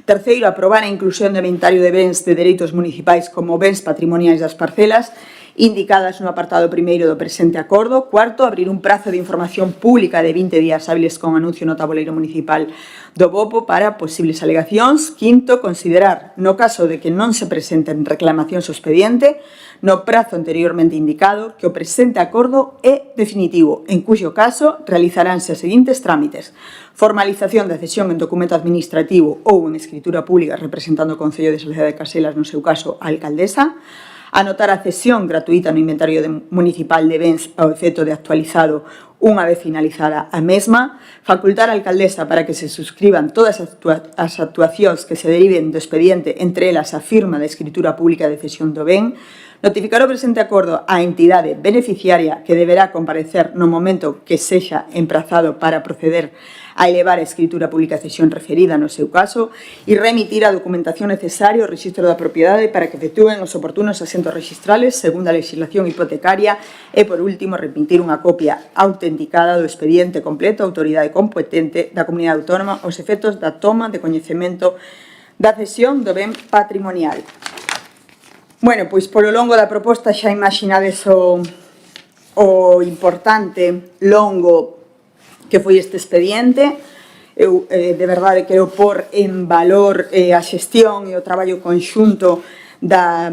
Terceiro, aprobar a inclusión do inventario de bens de dereitos municipais como bens patrimoniais das parcelas indicadas no apartado primeiro do presente acordo. Cuarto, abrir un prazo de información pública de 20 días hábiles con anuncio no tabuleiro municipal do BOPO para posibles alegacións. Quinto, considerar, no caso de que non se presenten reclamacións ao expediente, no prazo anteriormente indicado, que o presente acordo é definitivo, en cuxo caso realizaránse os seguintes trámites: formalización da cesión en documento administrativo ou en escritura pública representando o Concello de Salceda de Caselas, no seu caso, a alcaldesa; anotar a cesión gratuita no inventario municipal de bens ao efecto de actualizado unha vez finalizada a mesma; facultar a alcaldesa para que se suscriban todas as actuacións que se deriven do expediente, entre elas a firma da escritura pública de cesión do ben; notificar o presente acordo á entidade beneficiaria que deberá comparecer no momento que sexa emprazado para proceder a elevar a escritura pública de cesión referida no seu caso e remitir a documentación necesaria ao rexistro da propiedade para que efectúen os oportunos asentos registrales segundo a legislación hipotecaria e, por último, remitir unha copia autenticada do expediente completo á autoridade competente da comunidade autónoma aos efectos da toma de coñecemento da cesión do ben patrimonial. Bueno, pois polo longo da proposta xa imaginades o importante longo que foi este expediente. Eu, de verdade, quero pôr en valor a xestión e o traballo conxunto da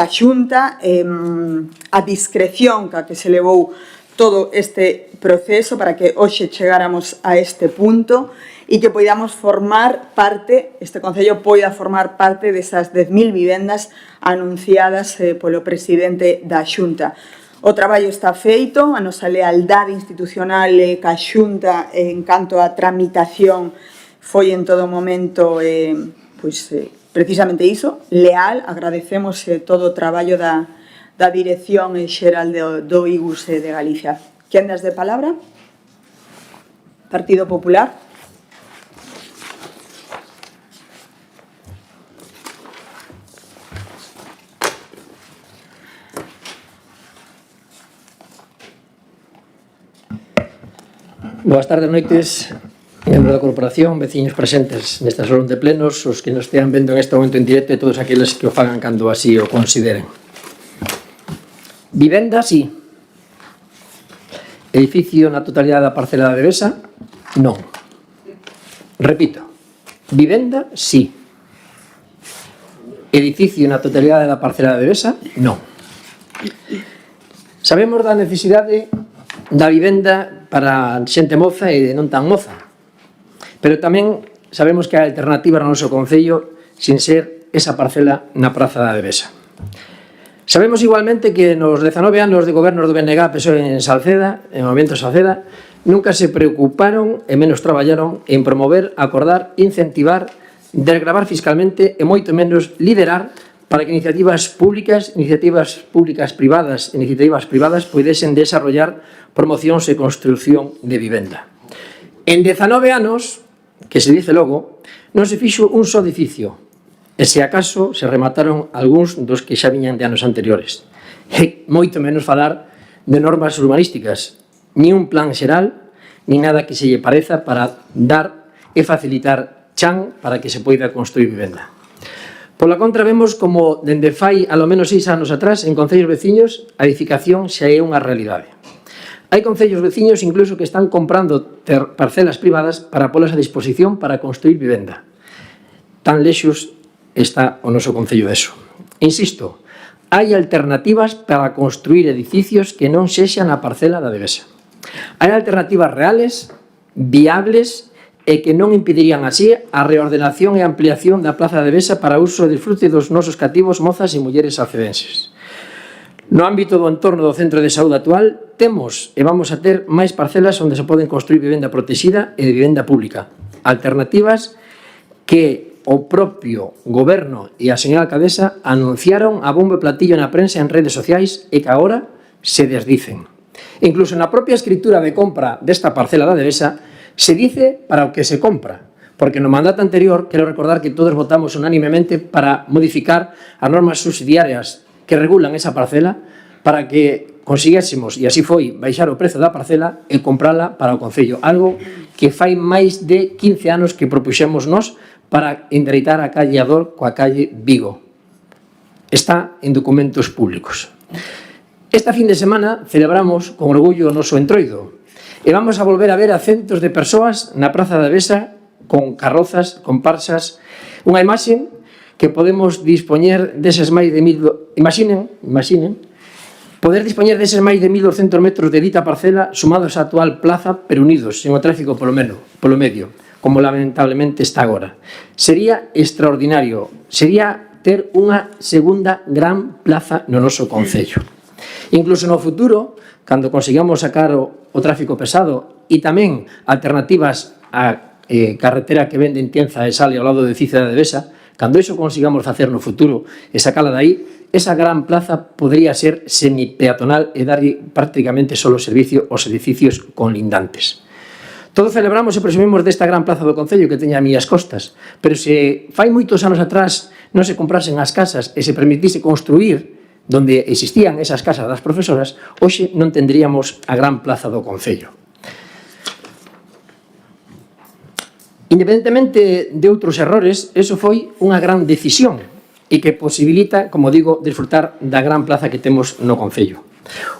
Xunta, a discreción ca que se levou todo este proceso para que hoxe chegáramos a este punto e que podamos formar parte, este Concello poida formar parte desas 10.000 vivendas anunciadas polo presidente da Xunta. O traballo está feito, a nosa lealdade institucional ca Xunta en canto a tramitación foi en todo momento precisamente iso, leal. Agradecemos todo o traballo da Dirección Xeral do IGUS de Galicia. Quendas de palabra? Partido Popular. Boas tardes, noites, membros da corporación, veciños presentes nesta salón de plenos, os que nos estean vendo en este momento en directo e todos aqueles que o fagan cando así o consideren. Vivenda, sí. Edificio na totalidade da parcela da Devesa, non. Repito, vivenda, sí. Edificio na totalidade da parcela da Devesa, non. Sabemos da necesidade da vivenda para xente moza e non tan moza, pero tamén sabemos que hai alternativas no noso concello sin ser esa parcela na Praza da Devesa. Sabemos igualmente que nos 19 anos de goberno do BNG PSOE en Salceda, en o Movemento Salceda, nunca se preocuparon e menos traballaron en promover, acordar, incentivar, desgravar fiscalmente e moito menos liderar para que iniciativas públicas privadas poidesen desarrollar promocións e construción de vivenda. En 19 anos, que se dice logo, non se fixo un só edificio, e se acaso se remataron algúns dos que xa viñan de anos anteriores. E moito menos falar de normas urbanísticas, ni un plan xeral, ni nada que se lle pareza para dar e facilitar chan para que se poida construir vivenda. Pola contra, vemos como, dende fai alo menos 6 anos atrás, en concellos veciños, a edificación xa é unha realidade. Hai concellos veciños incluso que están comprando parcelas privadas para polas a disposición para construir vivenda. Tan lexos está o noso concello deso. Insisto, hai alternativas para construir edificios que non sexan a parcela da Devesa. Hai alternativas reales, viables e que non impedirían así a reordenación e ampliación da Praza da Devesa para uso e disfrute dos nosos cativos, mozas e mulleres alcedenses. No ámbito do entorno do centro de saúde actual, temos e vamos a ter máis parcelas onde se poden construir vivenda protexida e de vivenda pública. Alternativas que o propio goberno e a señora alcaldesa anunciaron a bombo e platillo na prensa e en redes sociais e que agora se desdicen. Incluso na propia escritura de compra desta parcela da Devesa se dice para o que se compra, porque no mandato anterior, quero recordar que todos votamos unánimemente para modificar as normas subsidiarias que regulan esa parcela para que consiguésemos, e así foi, baixar o prezo da parcela e comprala para o concello, algo que fai máis de 15 anos que propuxemos nós para endereitar a calle Ador coa calle Vigo. Está en documentos públicos. Esta fin de semana celebramos con orgullo o noso entroido, e vamos a volver a ver a centos de persoas na Praza da Devesa con carrozas, comparsas, unha imaxe que podemos dispoñer deses máis de imaginen, poder dispoñer deses máis de 1.200 metros de dita parcela sumados á actual plaza, pero unidos, sen o tráfico polo medio, como lamentablemente está agora. Sería extraordinario, sería ter unha segunda gran plaza no noso concello. Incluso no futuro, cando consigamos sacar o tráfico pesado e tamén alternativas á carretera que vende en Tienza e Sale ao lado de Cicia da Devesa, cando iso consigamos facer no futuro e sacala dai, esa gran plaza podría ser semipeatonal e darlle prácticamente solo servicio aos edificios conlindantes. Todos celebramos e presumimos desta gran plaza do concello que teña a miñas costas, pero se fai moitos anos atrás non se comprasen as casas e se permitise construir donde existían esas casas das profesoras, hoxe non tendríamos a gran plaza do concello. Independentemente de outros errores, eso foi unha gran decisión e que posibilita, como digo, disfrutar da gran plaza que temos no concello.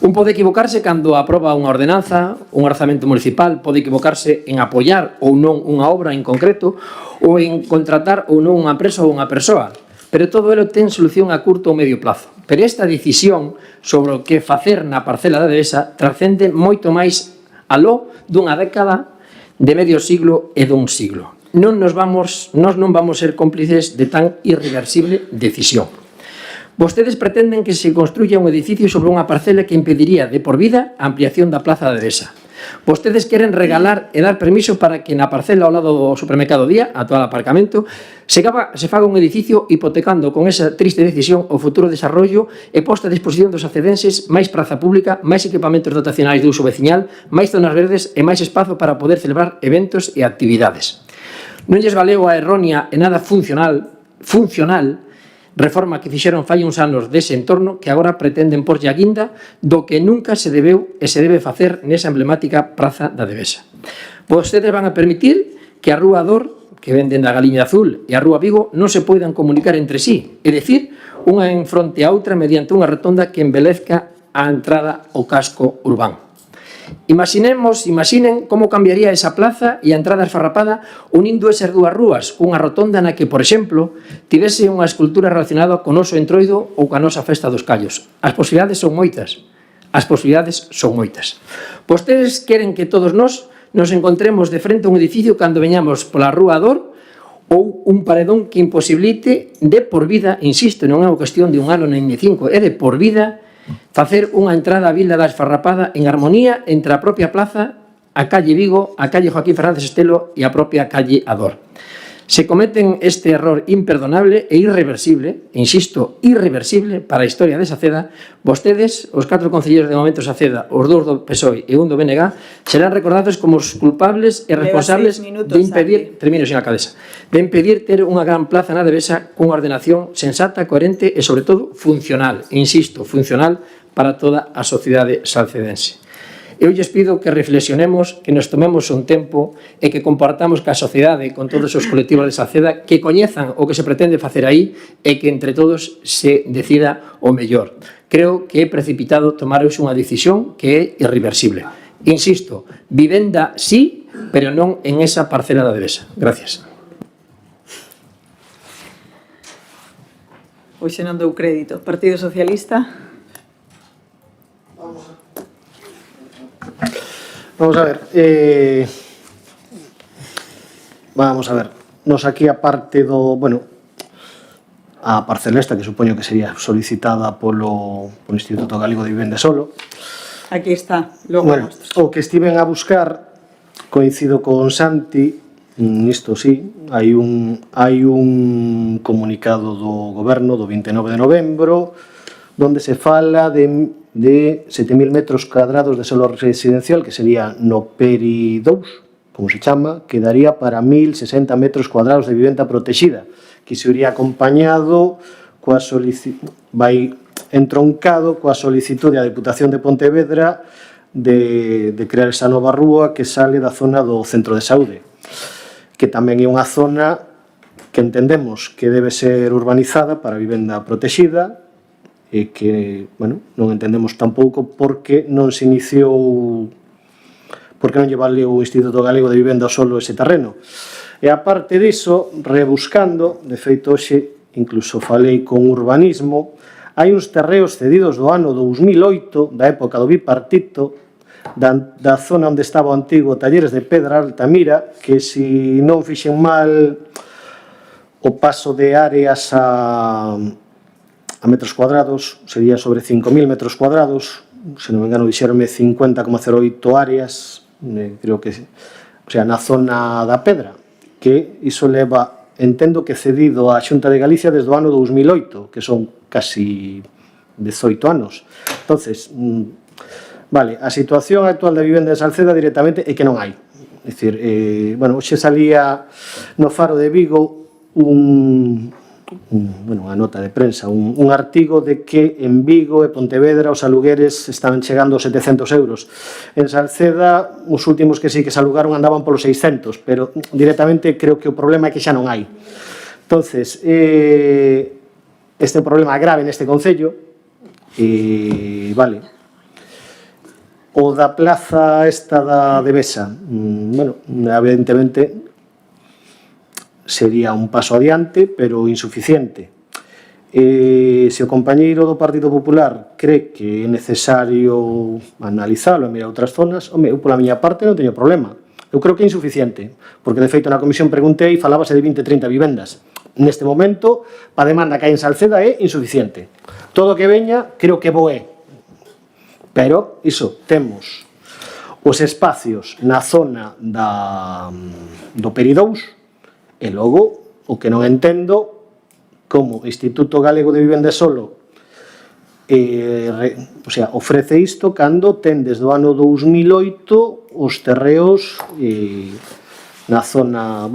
Un pode equivocarse cando aproba unha ordenanza, un orzamento municipal, pode equivocarse en apoiar ou non unha obra en concreto ou en contratar ou non unha empresa ou unha persoa, pero todo elo ten solución a curto ou medio plazo. Pero esta decisión sobre o que facer na parcela da Devesa trascende moito máis aló dunha década, de medio siglo e dun siglo. Nós non vamos ser cómplices de tan irreversible decisión. Vostedes pretenden que se construya un edificio sobre unha parcela que impediría de por vida a ampliación da Plaza da Devesa. Vostedes queren regalar e dar permiso para que na parcela ao lado do supermercado Día, atual aparcamento, se faga un edificio hipotecando con esa triste decisión o futuro desarrollo e posta a disposición dos acedenses máis praza pública, máis equipamentos dotacionais de uso veciñal, máis zonas verdes e máis espazo para poder celebrar eventos e actividades. Non lles valeu a errónea e nada funcional reforma que fixeron fai uns anos dese entorno que agora pretenden porlle a guinda do que nunca se debeu e se debe facer nesa emblemática Praza da Devesa. Vostedes van a permitir que a Rúa Dor, que venden da Galiña Azul, e a Rúa Vigo non se poidan comunicar entre sí, é dicir, unha en fronte a outra mediante unha rotonda que embelezca a entrada ao casco urbano. Imaginen como cambiaría esa plaza e a entrada esfarrapada unindo esas dúas rúas, unha rotonda na que, por exemplo, tivese unha escultura relacionada con oso entroido ou ca nosa festa dos callos. As posibilidades son moitas. Vostedes queren que todos nós nos encontremos de frente a un edificio cando veñamos pola Rúa Dor ou un paredón que imposibilite de por vida, insisto, non é unha cuestión de un ano nem de 5, é de por vida, facer unha entrada á Vila da Esfarrapada en armonía entre a propia plaza, a calle Vigo, a calle Joaquín Fernández Estelo e a propia calle Ador. Se cometen este error imperdonable e irreversible, insisto, irreversible para a historia de Saceda, vostedes, os 4 concelleiros de momento Saceda, os 2 do PSOE e un do BNG, serán recordados como os culpables e responsables de impedir, termino, señora alcaldesa, de impedir ter unha gran plaza na Devesa cunha ordenación sensata, coherente e, sobre todo, funcional, insisto, funcional para toda a sociedade salcedense. Eu lles pido que reflexionemos, que nos tomemos un tempo e que compartamos ca sociedade, con todos os colectivos de Saceda, que coñezan o que se pretende facer aí e que entre todos se decida o mellor. Creo que é precipitado tomaros unha decisión que é irreversible. Insisto, vivenda sí, pero non en esa parcela da Devesa. Gracias. Hoxe non dou crédito. Partido Socialista. Vamos a ver, nos aquí aparte do, bueno, a parcela esta que supoño que sería solicitada polo Instituto Galego de Vivenda solo. Aquí está, logo bueno, o que estiven a buscar, coincido con Santi, isto sí, hai un comunicado do Goberno do 29 de novembro donde se fala de 7.000 metros cuadrados de solo residencial, que sería no PERI 2, como se chama, que daría para 1.060 metros cuadrados de vivenda protegida, que se iría acompañado vai entroncado coa solicitude a Deputación de Pontevedra de crear esa nova rúa que sale da zona do centro de saúde, que tamén é unha zona que entendemos que debe ser urbanizada para vivenda protegida, e que, bueno, non entendemos tampouco porque non se iniciou, porque non lle valeu o Instituto Galego de Vivenda solo ese terreno. E aparte diso, rebuscando, de feito hoxe incluso falei con urbanismo, hai uns terreos cedidos do ano 2008, da época do bipartito, da zona onde estaba o antigo Talleres de Pedra Altamira, que se non fixen mal o paso de áreas a metros cuadrados, sería sobre 5.000 metros cuadrados, se non me engano dixeronme 50,08 áreas, creo que, o sea, na zona da Pedra, que iso leva, entendo que cedido á Xunta de Galicia desde o ano 2008, que son casi 18 anos. Entonces, vale, a situación actual da vivenda de Salceda directamente é que non hai. É dicir, bueno, hoxe salía no Faro de Vigo unha nota de prensa, un artigo de que en Vigo e Pontevedra os alugueres estaban chegando aos 700 euros. En Salceda, os últimos que sí que se alugaron andaban polos 600, pero directamente creo que o problema é que xa non hai. Entonces, este problema grave neste concello, vale, o da plaza esta da Devesa, bueno, evidentemente sería un paso adiante, pero insuficiente. Se o compañeiro do Partido Popular cree que é necesario analizarlo e mirar outras zonas, eu pola miña parte non teño problema. Eu creo que é insuficiente, porque de feito na comisión preguntei e falábase de 20-30 vivendas. neste momento, a demanda que hai en Salceda é insuficiente. Todo o que veña, creo que bo é. Pero, iso, temos os espacios na zona do Peridous e logo, o que non entendo, como Instituto Galego de Vivenda Solo ofrece isto cando ten desde o ano 2008 os terreos na zona,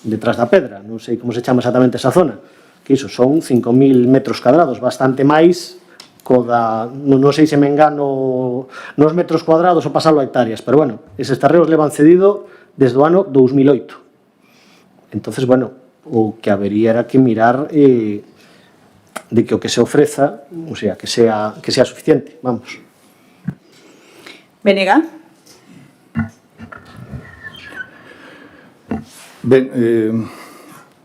detrás da Pedra, non sei como se chama exactamente esa zona, que iso son 5.000 metros cuadrados, bastante máis non sei se me engano nos metros cuadrados ou pasalo a hectáreas, pero eses terreos levan cedido desde o ano 2008. Entonces, o que habería era que mirar de que o que se ofreza, o sea, que sea suficiente, vamos. Benega? Ben,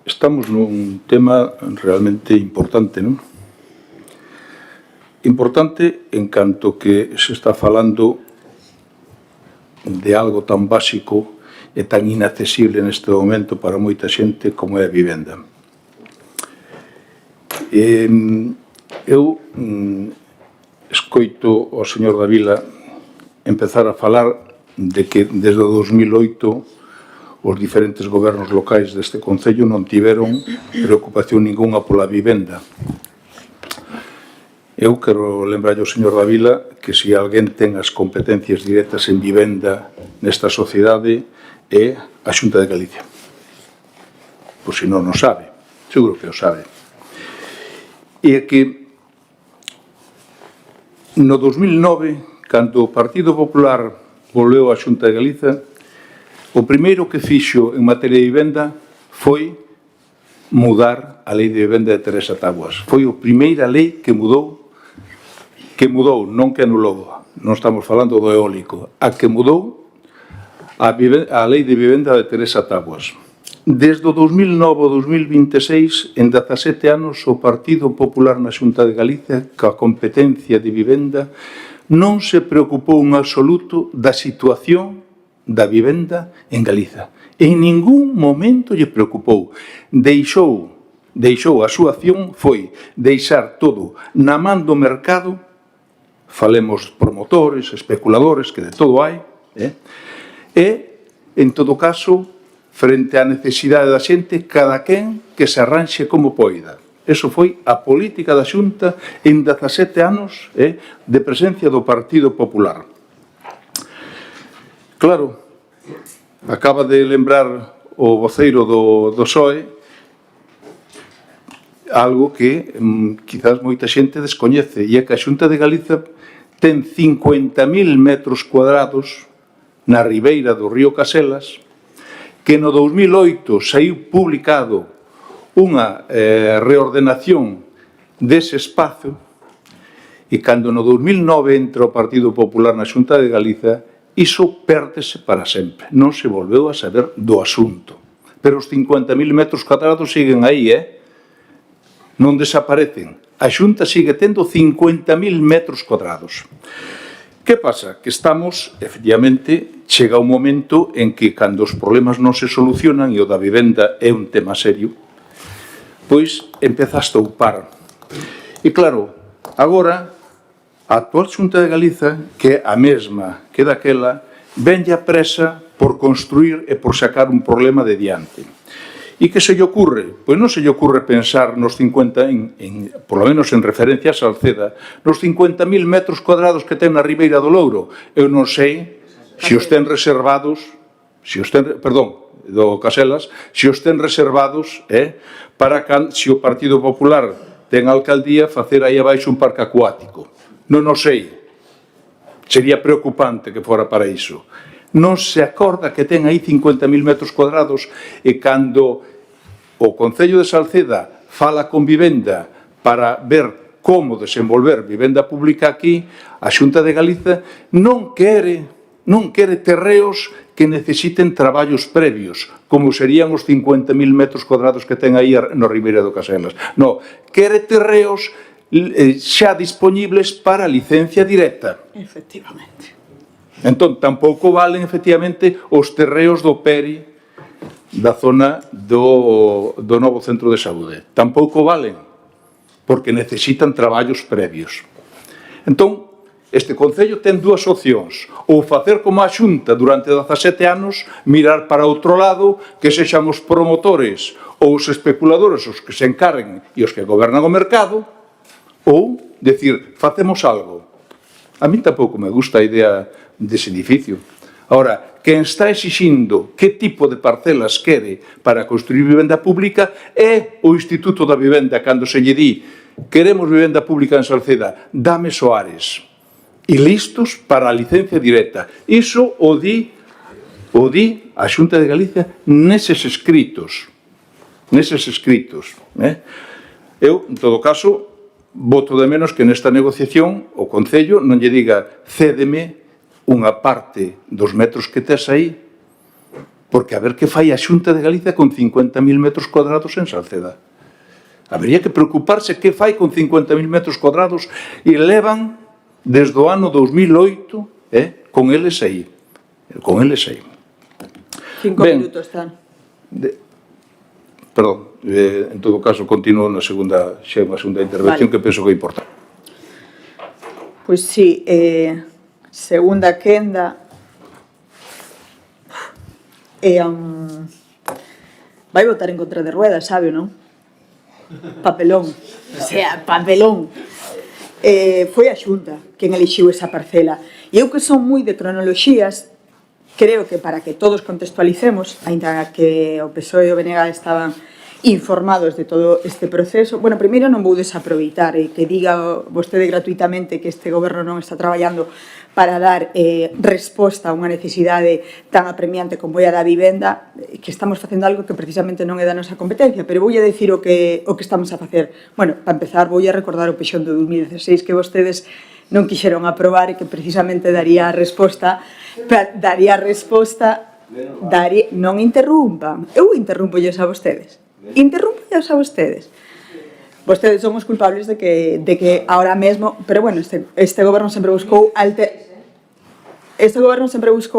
estamos nun tema realmente importante, non? Importante en canto que se está falando de algo tan básico e tan inaccesible neste momento para moita xente como é a vivenda. Eu escoito ao señor Davila empezar a falar de que desde o 2008 os diferentes gobernos locais deste concello non tiveron preocupación ninguna pola vivenda. Eu quero lembrarlle ao señor Davila que se alguén ten as competencias directas en vivenda nesta sociedade é a Xunta de Galicia. Pois se non o sabe, seguro que o sabe. E é que no 2009, cando o Partido Popular volveu á Xunta de Galicia, o primeiro que fixo en materia de vivenda foi mudar a lei de vivenda de Teresa Taboas. Foi a primeira lei que mudou, non que anulou, non estamos falando do eólico, a que mudou a lei de vivenda de Teresa Taboas. Desde o 2009 ao 2026, en 17 anos, o Partido Popular na Xunta de Galicia, coa competencia de vivenda, non se preocupou en absoluto da situación da vivenda en Galiza. En ningún momento lle preocupou. Deixou a súa acción, foi deixar todo na man do mercado, falemos promotores, especuladores, que de todo hai, e, en todo caso, frente á necesidade da xente, cada quen que se arranxe como poida. Eso foi a política da Xunta en 17 anos de presencia do Partido Popular. Claro, acaba de lembrar o voceiro do PSOE algo que quizás moita xente descoñece, e é que a Xunta de Galiza ten 50.000 metros cuadrados na ribeira do río Caselas, que no 2008 saiu publicado unha reordenación dese espazo, e cando no 2009 entra o Partido Popular na Xunta de Galiza, iso pérdese para sempre. Non se volveu a saber do asunto. Pero os 50.000 metros cuadrados siguen aí, non desaparecen. A Xunta sigue tendo 50.000 metros cuadrados. Que pasa? Que estamos, efectivamente, chega un momento en que cando os problemas non se solucionan e o da vivenda é un tema serio, pois empeza a estoupar. E claro, agora, a actual Xunta de Galiza, que é a mesma que daquela, venlle a presa por construir e por sacar un problema de diante. E que se lle ocurre? Pois non se lle ocurre pensar nos 50, por lo menos en referencia a Salceda, nos 50.000 metros cuadrados que ten na Ribeira do Louro. Eu non sei se os ten reservados, do Caselas, se os ten reservados para se o Partido Popular ten a alcaldía facer aí abaixo un parque acuático. Non o sei. Sería preocupante que fora para iso. Non se acorda que ten aí 50.000 metros cuadrados e cando o Concello de Salceda fala con vivenda para ver como desenvolver vivenda pública aquí, a Xunta de Galiza non quere terreos que necesiten traballos previos, como serían os 50.000 metros cuadrados que ten aí no Ribeira do Caselas. Non, quere terreos xa dispoñibles para licencia directa. Efectivamente. Entón, tampouco valen, efectivamente, os terreos do Peri da zona do novo centro de saúde. Tampouco valen, porque necesitan traballos previos. Entón, este Concello ten dúas opcións, ou facer como a Xunta durante 17 anos, mirar para outro lado, que sexan os promotores ou os especuladores os que se encarguen e os que gobernan o mercado, ou decir, facemos algo. A mí tampouco me gusta a idea dese edificio. Ahora, quen está exixindo que tipo de parcelas quere para construir vivenda pública é o Instituto da Vivenda, cando se lle di queremos vivenda pública en Salceda, dame Soares. E listos para a licencia directa. Iso o di a Xunta de Galicia neses escritos. Eu, en todo caso, voto de menos que nesta negociación o Concello non lle diga cédeme unha parte dos metros que tes aí, porque a ver que fai a Xunta de Galicia con 50.000 metros cuadrados en Salceda. Habería que preocuparse que fai con 50.000 metros cuadrados e levan desde o ano 2008 con eles aí. Con eles aí. 5 minutos están. Perdón, en todo caso, continuo na segunda intervención, que penso que é importante. Pois sí, segunda quenda vai votar en contra de Rueda, sabe, non? Papelón, o sea, papelón. Foi a Xunta quen elixiu esa parcela. E eu que son moi de cronoloxías, creo que para que todos contextualicemos, aínda que o PSOE e o BNG estaban informados de todo este proceso. Bueno, primeiro non vou desaproveitar que diga vostede gratuitamente que este goberno non está traballando para dar resposta a unha necesidade tan apremiante como é a da vivenda, que estamos facendo algo que precisamente non é da nosa competencia, pero voulle decir o que estamos a facer. Bueno, para empezar, voulle recordar o pexón de 2016 que vostedes non quixeron aprobar e que precisamente daría resposta, non interrumpan. Eu interrumpolles a vostedes. Interrumpolles a vostedes. Vostedes son os culpables de que ahora mesmo, pero bueno, este goberno sempre buscou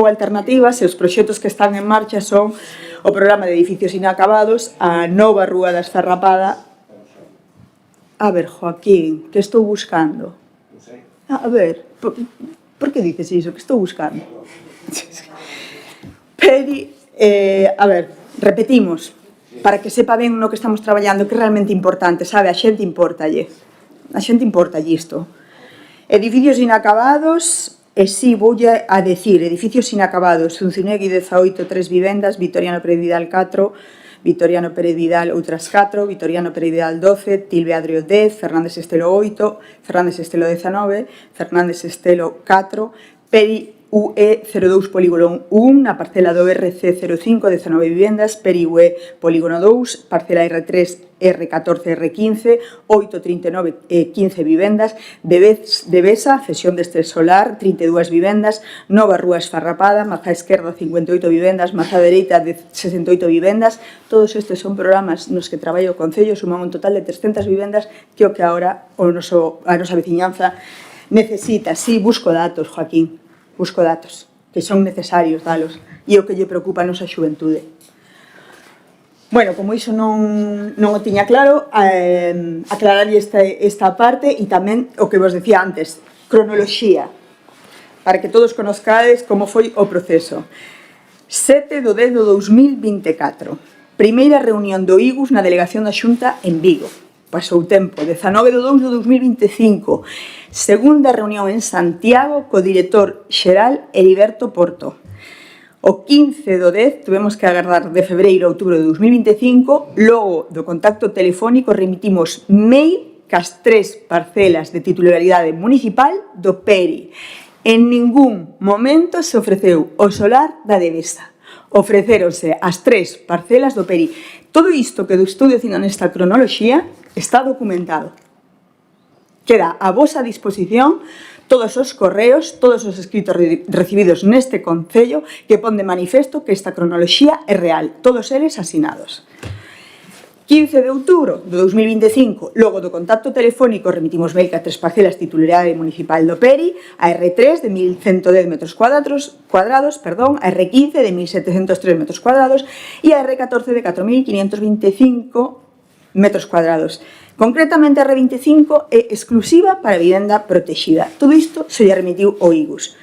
alternativas e os proxectos que están en marcha son o programa de edificios inacabados, a nova Rúa da Esfarrapada. A ver, Joaquín, que estou buscando? A ver, por que dices iso? Que estou buscando? A ver, repetimos, para que sepa ben no que estamos traballando, que é realmente importante, sabe, a xente importalle isto. Edificios inacabados, e si, voulle a decir, edificios inacabados, Zunzunegui 18, 3 vivendas, Vitoriano Pérez Vidal 4, Vitoriano Pérez Vidal outras 4, Vitoriano Pérez Vidal 12, Tilbe Adrio 10, Fernández Estelo 8, Fernández Estelo 19, Fernández Estelo 4, Peri UE 02 Polígono 1, na parcela do RC 05, 19 vivendas, Peri UE Polígono 2, parcela R3, R14, R15, 839, 15 vivendas, Devesa, cesión deste solar, 32 vivendas, Nova Rúa Esfarrapada, Maza Esquerda, 58 vivendas, Maza Dereita, 68 vivendas. Todos estes son programas nos que traballa o Concello, suman un total de 300 vivendas, que o que agora a nosa veciñanza necesita. Sí, busco datos, Joaquín. Busco datos, que son necesarios dalos, e o que lle preocupa a nosa xuventude. Bueno, como iso non o tiña claro, aclararlle esta parte e tamén o que vos decía antes, cronoloxía, para que todos conozcades como foi o proceso. 7 de 10 de 2024, primeira reunión do IGUS na delegación da Xunta en Vigo. Pasou tempo, 19 de 2 de 2025, segunda reunión en Santiago co director xeral Heriberto Porto. O 15 do 10 tuvemos que agardar de febreiro a outubro de 2025, logo do contacto telefónico remitimos mail cas 3 parcelas de titularidade municipal do PERI. En ningún momento se ofreceu o solar da Devesa. Ofrecéronse as 3 parcelas do PERI. Todo isto que estou dicindo nesta cronoloxía está documentado. Queda a vosa disposición todos os correos, todos os escritos recibidos neste Concello que pon de manifesto que esta cronoloxía é real, todos eles asinados. 15 de outubro de 2025, logo do contacto telefónico, remitimos mail que a 3 parcelas titularidade municipal do Peri, a R3 de 1.110 metros cuadrados, a R15 de 1.703 metros cuadrados e a R14 de 4.525 metros cuadrados. Concretamente, a R25 é exclusiva para vivenda protexida. Todo isto se lle remitiu ao IGUS.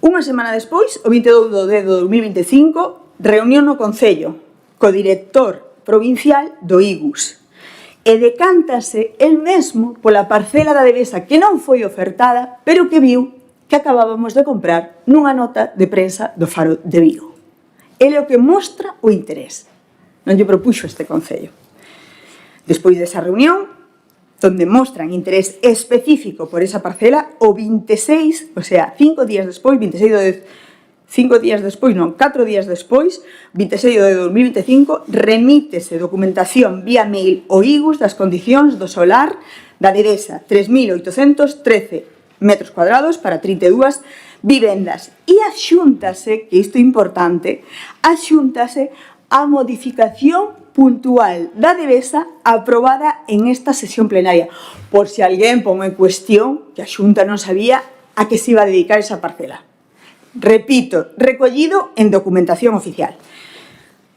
Unha semana despois, o 22 de 2025, reunión no Concello co director provincial do IGUS e decántase el mesmo pola parcela da Devesa que non foi ofertada, pero que viu que acabábamos de comprar nunha nota de prensa do Faro de Vigo. Ele é o que mostra o interés. Non lle propuxo este Concello. Despois desa reunión, donde mostran interés específico por esa parcela, o 26, o sea, 4 días despois, 4 días despois, 26 de 2025, remítese documentación vía mail ao IGUS das condicións do solar da Devesa, 3.813 metros cuadrados para 32 vivendas. E axúntase, que isto é importante, axúntase a modificación puntual da Devesa aprobada en esta sesión plenaria. Por si alguén pon en cuestión que a Xunta non sabía a que se iba a dedicar esa parcela. Repito, recollido en documentación oficial.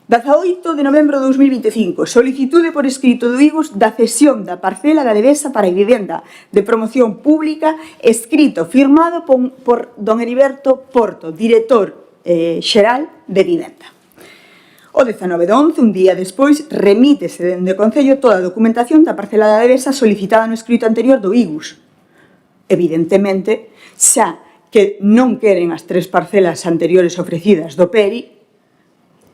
18 de novembro de 2025, solicitude por escrito do IGUS da cesión da parcela da Devesa para vivenda de promoción pública, escrito, firmado por don Heriberto Porto, director xeral de vivenda. O 19 de 11, un día despois, remítese dende o Concello toda a documentación da parcela da Devesa solicitada no escrito anterior do IGUS. Evidentemente, xa que non queren as 3 parcelas anteriores ofrecidas do Peri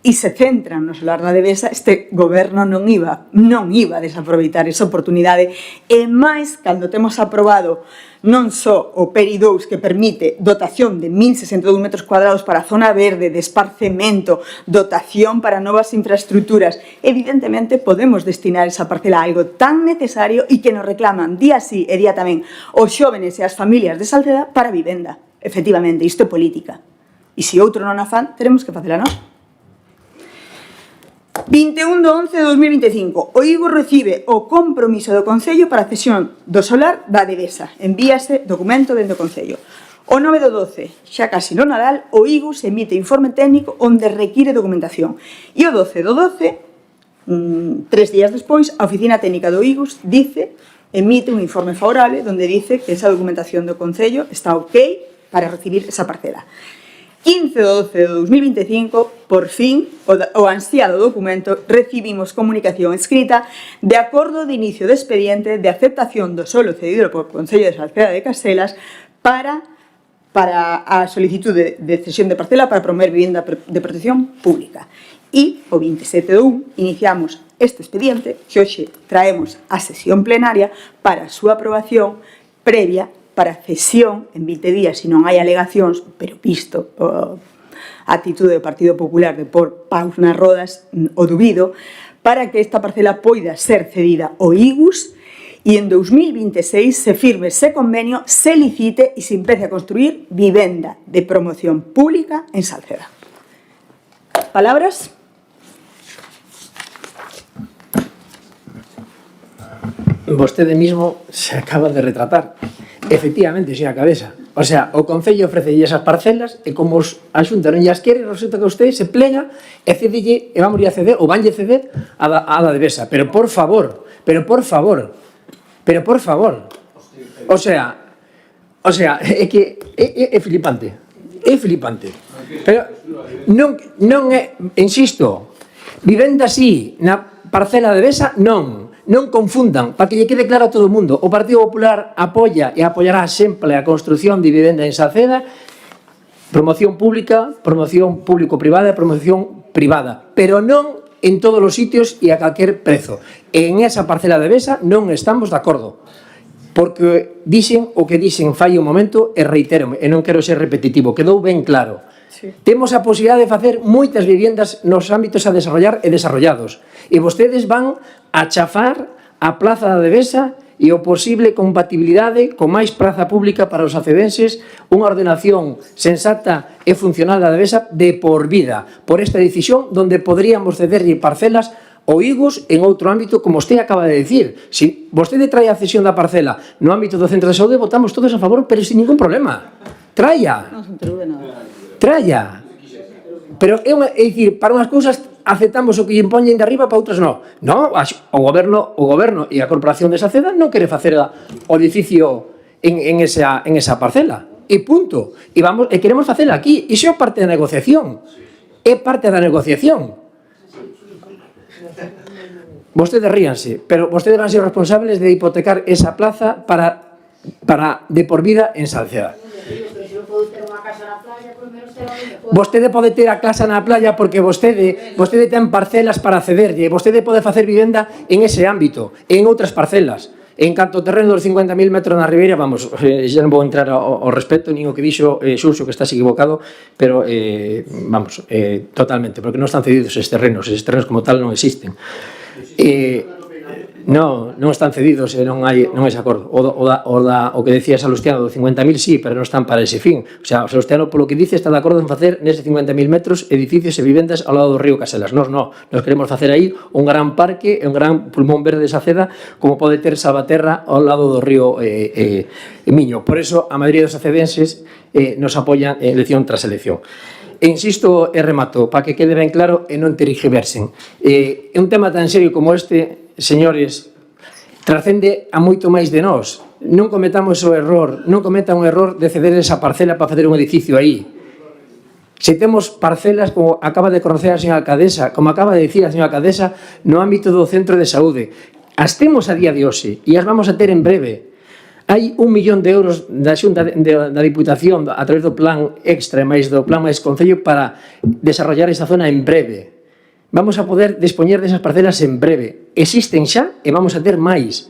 e se centran no solar da Devesa, este goberno non iba a desaproveitar esa oportunidade, e máis cando temos aprobado non só o Peri 2 que permite dotación de 1.062 metros cuadrados para a zona verde, de esparcemento, dotación para novas infraestructuras. Evidentemente podemos destinar esa parcela a algo tan necesario e que nos reclaman día sí e día tamén os xóvenes e as familias de Salceda para vivenda. Efectivamente, isto é política. E se outro non a fan, teremos que facela nós. 21 de 11 de 2025, o IGUS recibe o compromiso do Concello para a cesión do solar da Devesa. Envíase documento dentro do Concello. O 9 do 12, xa casi no Nadal, o IGUS emite informe técnico onde require documentación. E o 12 do 12, 3 días despois, a Oficina Técnica do IGUS emite un informe favorable onde dice que esa documentación do Concello está ok para recibir esa parcela. 15 de 12 de 2025, por fin, o ansiado documento, recibimos comunicación escrita de acordo de inicio de expediente de aceptación do solo cedido por Concello de Salceda de Caselas para a solicitud de cesión de parcela para promover vivenda de protección pública. E o 27 de 1 iniciamos este expediente que hoxe traemos a sesión plenaria para a súa aprobación previa para cesión en 20 días, se non hai alegacións, pero visto a actitude do Partido Popular de por paus nas rodas, o dubido, para que esta parcela poida ser cedida ao IGUS e en 2026 se firme ese convenio, se licite e se empece a construir vivenda de promoción pública en Salceda. Palabras? Vostede mismo se acaba de retratar. Efectivamente, señora Cabeza. O sea, o Concello ofrece esas parcelas e como a Xunta non llas quere, resulta que usted se plega e cedelle, e vamos a ceder, ou vanlle ceder a da Devesa. Pero por favor. O sea, é que é flipante. É flipante. Pero non é, insisto, vivenda así, na parcela de Devesa, non confundan, para que lle quede claro a todo o mundo. O Partido Popular apoia e apoiará sempre a construción de vivenda en Salceda, promoción pública, promoción público-privada, promoción privada, pero non en todos os sitios e a calquer prezo. En esa parcela de Devesa non estamos de acordo, porque dixen o que dixen fai un momento e reitero, e non quero ser repetitivo, quedou ben claro. Sí. Temos a posibilidade de facer moitas viviendas nos ámbitos a desarrollar e desarrollados. E vostedes van a chafar a Plaza da Devesa e o posible compatibilidade con máis praza pública para os acedenses, unha ordenación sensata e funcional da Devesa de por vida, por esta decisión donde poderíamos cederlle parcelas o IGOS en outro ámbito, como vostede acaba de decir. Se vostede trae a cesión da parcela no ámbito do centro de saúde, votamos todos a favor, pero sin ningún problema. Traia. Traia. Pero é dicir, para unhas cousas aceptamos o que lle impoñen de arriba, para outras non. Non, o goberno e a corporación de Saceda non quere facer o edificio en esa parcela. E punto. E queremos facela aquí. Iso é parte da negociación. É parte da negociación. Vostedes ríanse, pero vostedes van ser responsables de hipotecar esa plaza para de por vida en Salceda. Vostede pode ter a casa na playa porque vostede ten parcelas para cederlle, vostede pode facer vivenda en ese ámbito, en outras parcelas. En canto ao terreno dos 50.000 metros na Ribeira, vamos, xa non vou entrar ao respecto, nin o que dixo Xurxo, que estás equivocado, pero, vamos, totalmente, porque non están cedidos eses terrenos como tal non existen. Non están cedidos e non hai ese acordo. O que decía Salustiano do 50.000, sí, pero non están para ese fin. O sea, Salustiano, polo que dice, está de acordo en facer nese 50.000 metros edificios e vivendas ao lado do río Caselas. Nos queremos facer aí un gran parque e un gran pulmón verde de Saceda, como pode ter Salvaterra ao lado do río Miño. Por eso, a maioría dos sacedenses nos apoian elección tras elección. E insisto e remato, para que quede ben claro e non tergiversen. É un tema tan serio como este, señores, trascende a moito máis de nós. Non cometamos o error, non cometan o error de ceder esa parcela para facer un edificio aí. Se temos parcelas, como acaba de conocer a señora alcaldesa, como acaba de dicir a señora alcaldesa, no ámbito do centro de saúde, as temos a día de hoxe e as vamos a ter en breve. Hai 1 millón de euros da Xunta da Diputación a través do plan extra e máis do plan máis concello para desarrollar esa zona en breve. Vamos a poder dispoñer desas parcelas en breve. Existen xa e vamos a ter máis.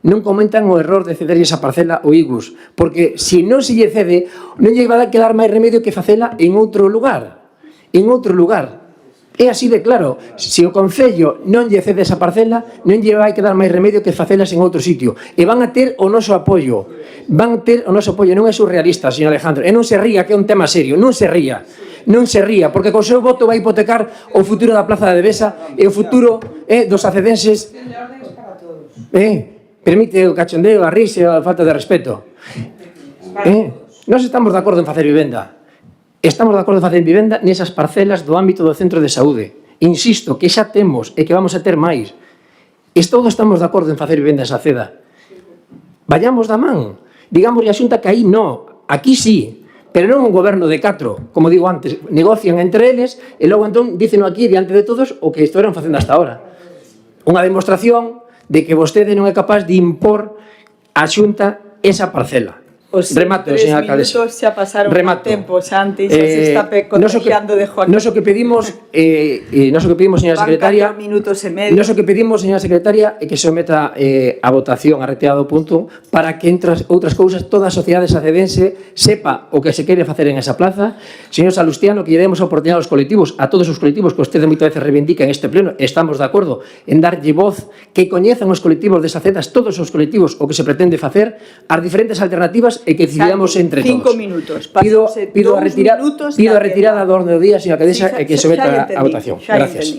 Non comentan o error de ceder esa parcela ao IGUS, porque se non se lle cede, non lle va a quedar máis remedio que facela en outro lugar. En outro lugar. É así de claro, se o Concello non lle cede esa parcela, non lle vai quedar máis remedio que facelas en outro sitio. E van a ter o noso apoio. Van a ter o noso apoio, non é surrealista, señor Alejandro. E non se ría, que é un tema serio, non se ría. Non se ría, porque co seu voto vai hipotecar o futuro da Plaza de Devesa e o futuro dos sacedenses. Permite o cachondeo, a risa e a falta de respeto. Nós estamos de acordo en facer vivenda. Estamos de acordo en facer vivenda nesas parcelas do ámbito do centro de saúde. Insisto, que xa temos e que vamos a ter máis. Todos estamos de acordo en facer vivenda en Saceda. Vayamos da man. Digamos a Xunta que aí non, aquí sí, pero non un goberno de 4, como digo antes, negocian entre eles e logo entón dicen aquí diante de todos o que estaban facendo hasta ahora. Unha demostración de que vostede non é capaz de impor a Xunta esa parcela. Remato, señora alcaldesa. 3 minutos xa pasaron o tempo, Santi, xa se está contagiando de Joaquín. Nos o que pedimos, señora secretaria, nos o que pedimos, señora secretaria, é que someta a votación a retirada do punto para que, entre outras cousas, toda a sociedade sacedense sepa o que se quere facer en esa plaza. Señor Salustiano, que lle demos a oportunidade aos colectivos, a todos os colectivos que usted moitas veces reivindica en este pleno, estamos de acordo en darlle voz, que coñezan os colectivos de Sacedas, todos os colectivos, o que se pretende facer, as diferentes alternativas e que decidamos entre todos. 5 minutos. Pido a retirada do orde do día, señora alcaldesa, e que someta a votación. Gracias.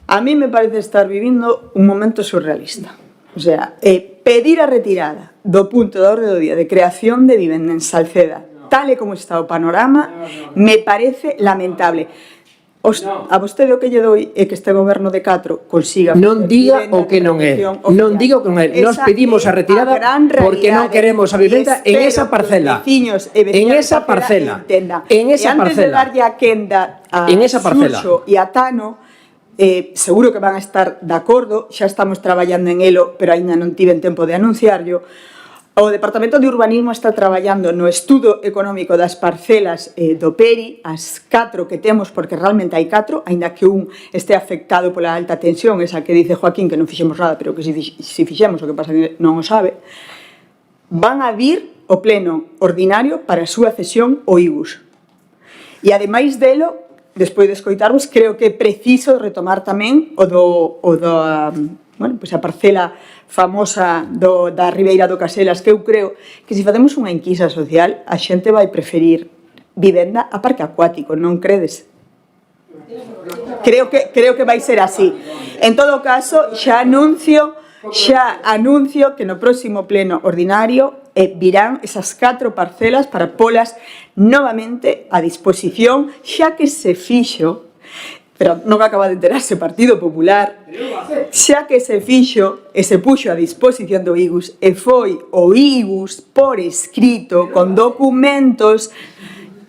A mí me parece estar vivindo un momento surrealista. O sea, pedir a retirada do punto da orde do día de creación de vivenda en Salceda, tal e como está o panorama, me parece lamentable. A vostede o que lle doi é que este goberno de 4 consiga... Non diga o que non é. Non diga o que non é. Nos pedimos a retirada porque non queremos a vivenda en esa parcela. En esa parcela. En esa parcela. E antes de darlle a quenda a Xurxo e a Tano, seguro que van a estar de acordo, xa estamos traballando en elo, pero aínda non tiven tempo de anunciarlo. O Departamento de Urbanismo está traballando no estudo económico das parcelas do PERI, as 4 que temos, porque realmente hai 4, aínda que un este afectado pola alta tensión, esa que dice Joaquín que non fixemos nada, pero que si fixemos, o que pasa que non o sabe, van a vir o pleno ordinario para a súa cesión ao IGUS. E ademais delo, despois de escoitarvos, creo que é preciso retomar tamén a parcela famosa da Ribeira do Caselas, que eu creo que se facemos unha enquisa social, a xente vai preferir vivenda a parque acuático, non credes? Creo que vai ser así. En todo caso, xa anuncio que no próximo pleno ordinario virán esas 4 parcelas para polas novamente a disposición, xa que se fixo, pero non acaba de enterarse o Partido Popular, xa que se fixo e se puxo a disposición do IGUS e foi o IGUS por escrito, con documentos,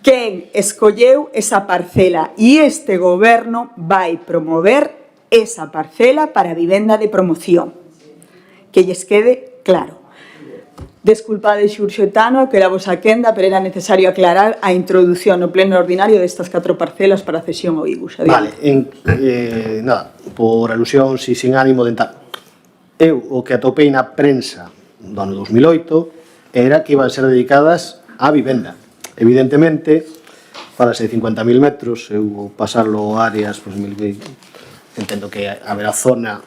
quen escolleu esa parcela e este goberno vai promover esa parcela para vivenda de promoción. Que lles quede claro. Desculpade, Xurxo Etano, que era vos a quenda, pero era necesario aclarar a introdución no pleno ordinario destas 4 parcelas para cesión ao IGUS. Vale, nada, por alusión, si sin ánimo de entrar. Eu o que atopei na prensa do ano 2008 era que iban a ser dedicadas á vivenda. Evidentemente, falase de 50.000 metros, eu vou pasarlo a áreas, pues, entendo que haberá zona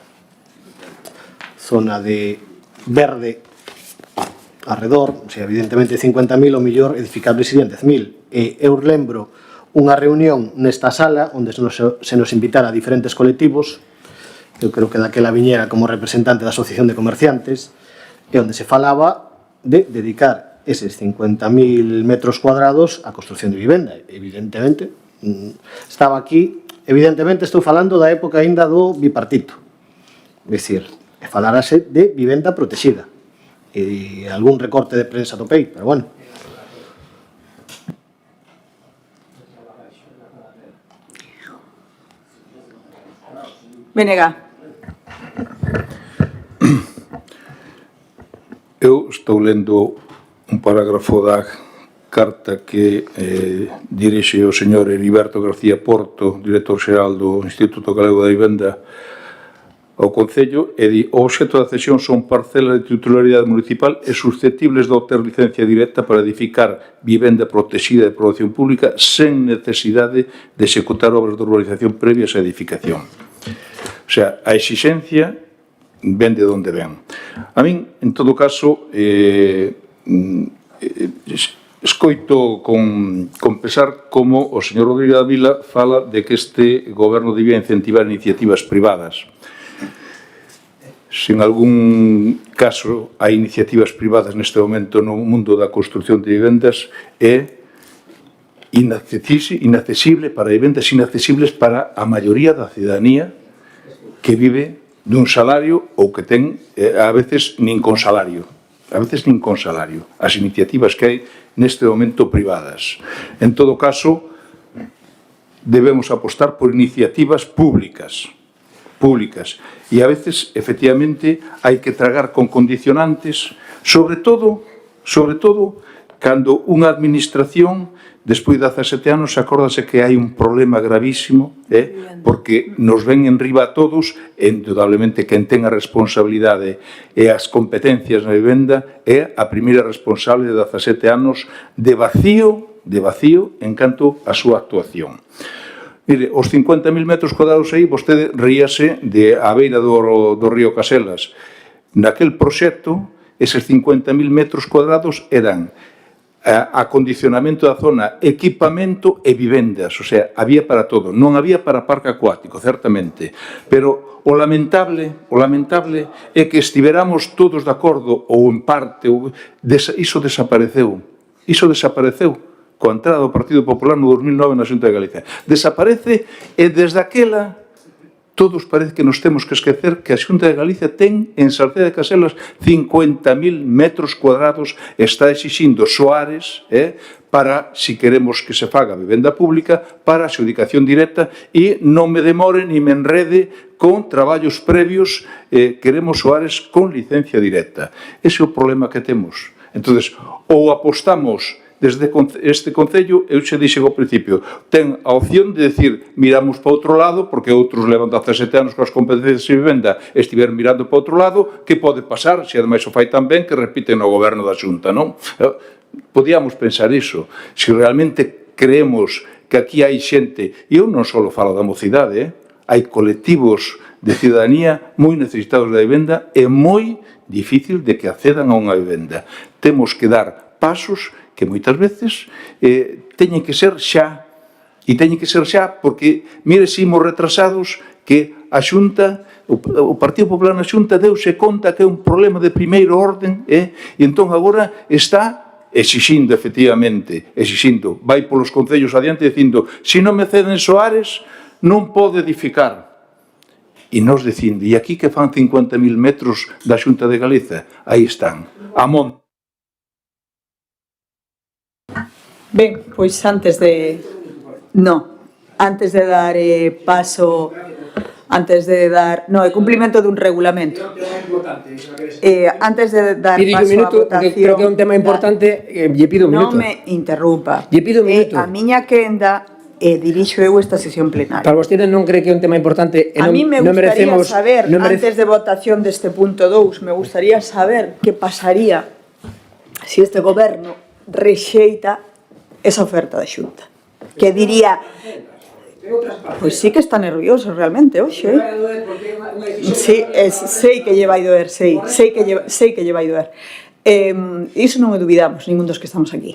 de verde arredor, o sea, evidentemente 50.000, o mellor edificables serían 10.000. E eu lembro unha reunión nesta sala onde se nos invitara a diferentes colectivos, eu creo que daquela viñera como representante da Asociación de Comerciantes, e onde se falaba de dedicar eses 50.000 metros cuadrados á construcción de vivenda. Evidentemente, estaba aquí, evidentemente estou falando da época aínda do bipartito, é dicir, falarase de vivenda protexida, e algún recorte de prensa topei, pero bueno. Venega. Eu estou lendo un parágrafo da carta que dirixe o señor Heriberto García Porto, director xeral do Instituto Galego da Vivenda, ao Concello, e di: o obxecto da cesión son parcelas de titularidade municipal e susceptibles de obter licencia directa para edificar vivenda protexida de promoción pública sen necesidade de executar obras de urbanización previas á edificación. O sea, a exixencia ven de onde ven. A min, en todo caso, escoito con pesar como o señor Rodríguez Vila fala de que este goberno debía incentivar iniciativas privadas. Se en algún caso hai iniciativas privadas neste momento no mundo da construcción de vivendas, é inaccesible para vivendas inaccesibles para a maioría da cidadanía que vive dun salario ou que ten, a veces, nin con salario. As iniciativas que hai neste momento privadas. En todo caso, debemos apostar por iniciativas públicas. E a veces, efectivamente, hai que tragar con condicionantes, sobre todo, cando unha administración, despois de 17 anos, acórdase que hai un problema gravísimo, porque nos ven en riba a todos, e, indudablemente, quen ten a responsabilidade e as competencias na vivenda é a primeira responsable de 17 anos de vacío en canto a súa actuación. Mire, os 50.000 metros cuadrados aí, vostede ríase de a beira do río Caselas. Naquel proxecto, eses 50.000 metros cuadrados eran acondicionamento da zona, equipamento e vivendas, o sea, había para todo. Non había para parque acuático, certamente, pero o lamentable é que estiveramos todos de acordo ou en parte, iso desapareceu. Coa entrada do Partido Popular no 2009 na Xunta de Galicia. Desaparece e desde aquela todos parece que nos temos que esquecer que a Xunta de Galicia ten en Salceda de Caselas 50.000 metros cuadrados, está exixindo Soares para, si queremos que se faga vivenda pública, para a adxudicación directa e non me demore ni me enrede con traballos previos, queremos Soares con licencia directa. Ese é o problema que temos. Entón, ou apostamos desde este Concello, eu xe dixen ao principio, ten a opción de decir, miramos para outro lado, porque outros levan 17 anos coas competencias de vivenda, estiver mirando para outro lado, que pode pasar, se ademais o fai tan ben, que repiten no goberno da Xunta, non? Podíamos pensar iso. Se realmente creemos que aquí hai xente, e eu non só falo da mocidade, hai colectivos de cidadanía moi necesitados da vivenda e moi difícil de que accedan a unha vivenda. Temos que dar pasos que moitas veces teñen que ser xa E teñen que ser xa, porque, mire, se imos retrasados, que a Xunta, o Partido Popular na Xunta deuse conta que é un problema de primeiro orden, e entón agora está exixindo, efectivamente, vai polos concellos adiante dicindo, se non me ceden soares, non pode edificar. E nós dicindo, e aquí que fan 50.000 metros da Xunta de Galiza? Aí están, a monte. Ben, pois antes de dar paso, cumplimento dun regulamento. Antes de dar Pido un paso minuto, á votación... porque creo que é un tema importante, lle pido un minuto. Non me interrumpa. Lle pido un minuto. A miña quenda dirixo eu esta sesión plenaria. Para vostede non cree que é un tema importante e A mí me gustaría saber, antes antes de votación deste punto 2, me gustaría saber que pasaría se este goberno rexeita esa oferta da Xunta. Que diría... Pois sí que está nervioso realmente hoxe, Sí, sei que lle vai doer, sei que lle vai doer. Iso non o dubidamos, ningún dos que estamos aquí.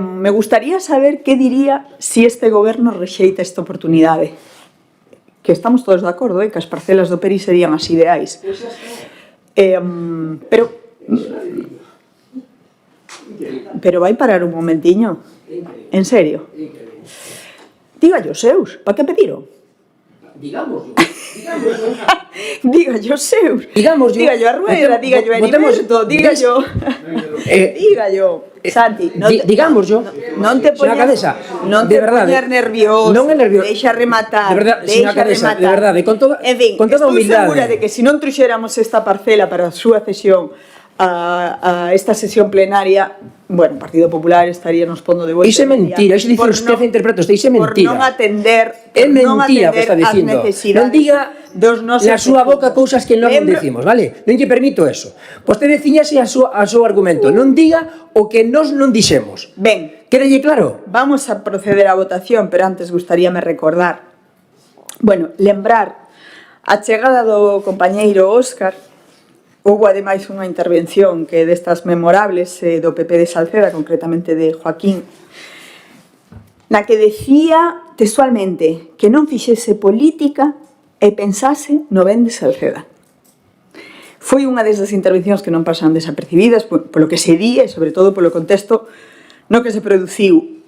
Me gustaría saber que diría se este goberno rexeita esta oportunidade. Que estamos todos de acordo, que as parcelas do PERI serían as ideais. Pero vai parar un momentiño. En serio. Dígallo seus, para que pediron? Digámoslo. Dígallo seus. Dígallo a Rueda, dígallo a Heriberto, dígallo. Dígallo. Santi, digámoslo. Non te poñas nervioso. Non é nervioso. Deixa rematar. De verdade, con toda humildade. Estou segura de que se non truxéramos esta parcela para a súa cesión a esta sesión plenaria, bueno, o Partido Popular estaría nos pondo de volta. Iso é mentira, iso dice usted, interpreta usted, iso é mentira. Por non atender é mentira que está dicindo. Non diga na súa boca cousas que non decimos, vale? Non lle permito eso. Vostede ciñase a súa argumento, non diga o que nós non dixemos. Ben, quédalle claro? Vamos a proceder á votación, pero antes gustaríame recordar, lembrar a chegada do compañeiro Óscar. Houbo ademais unha intervención que destas memorables do PP de Salceda, concretamente de Joaquín, na que decía textualmente que non fixese política e pensase no ben de Salceda. Foi unha desas intervencións que non pasan desapercibidas polo que se di e sobre todo polo contexto no que se produciu.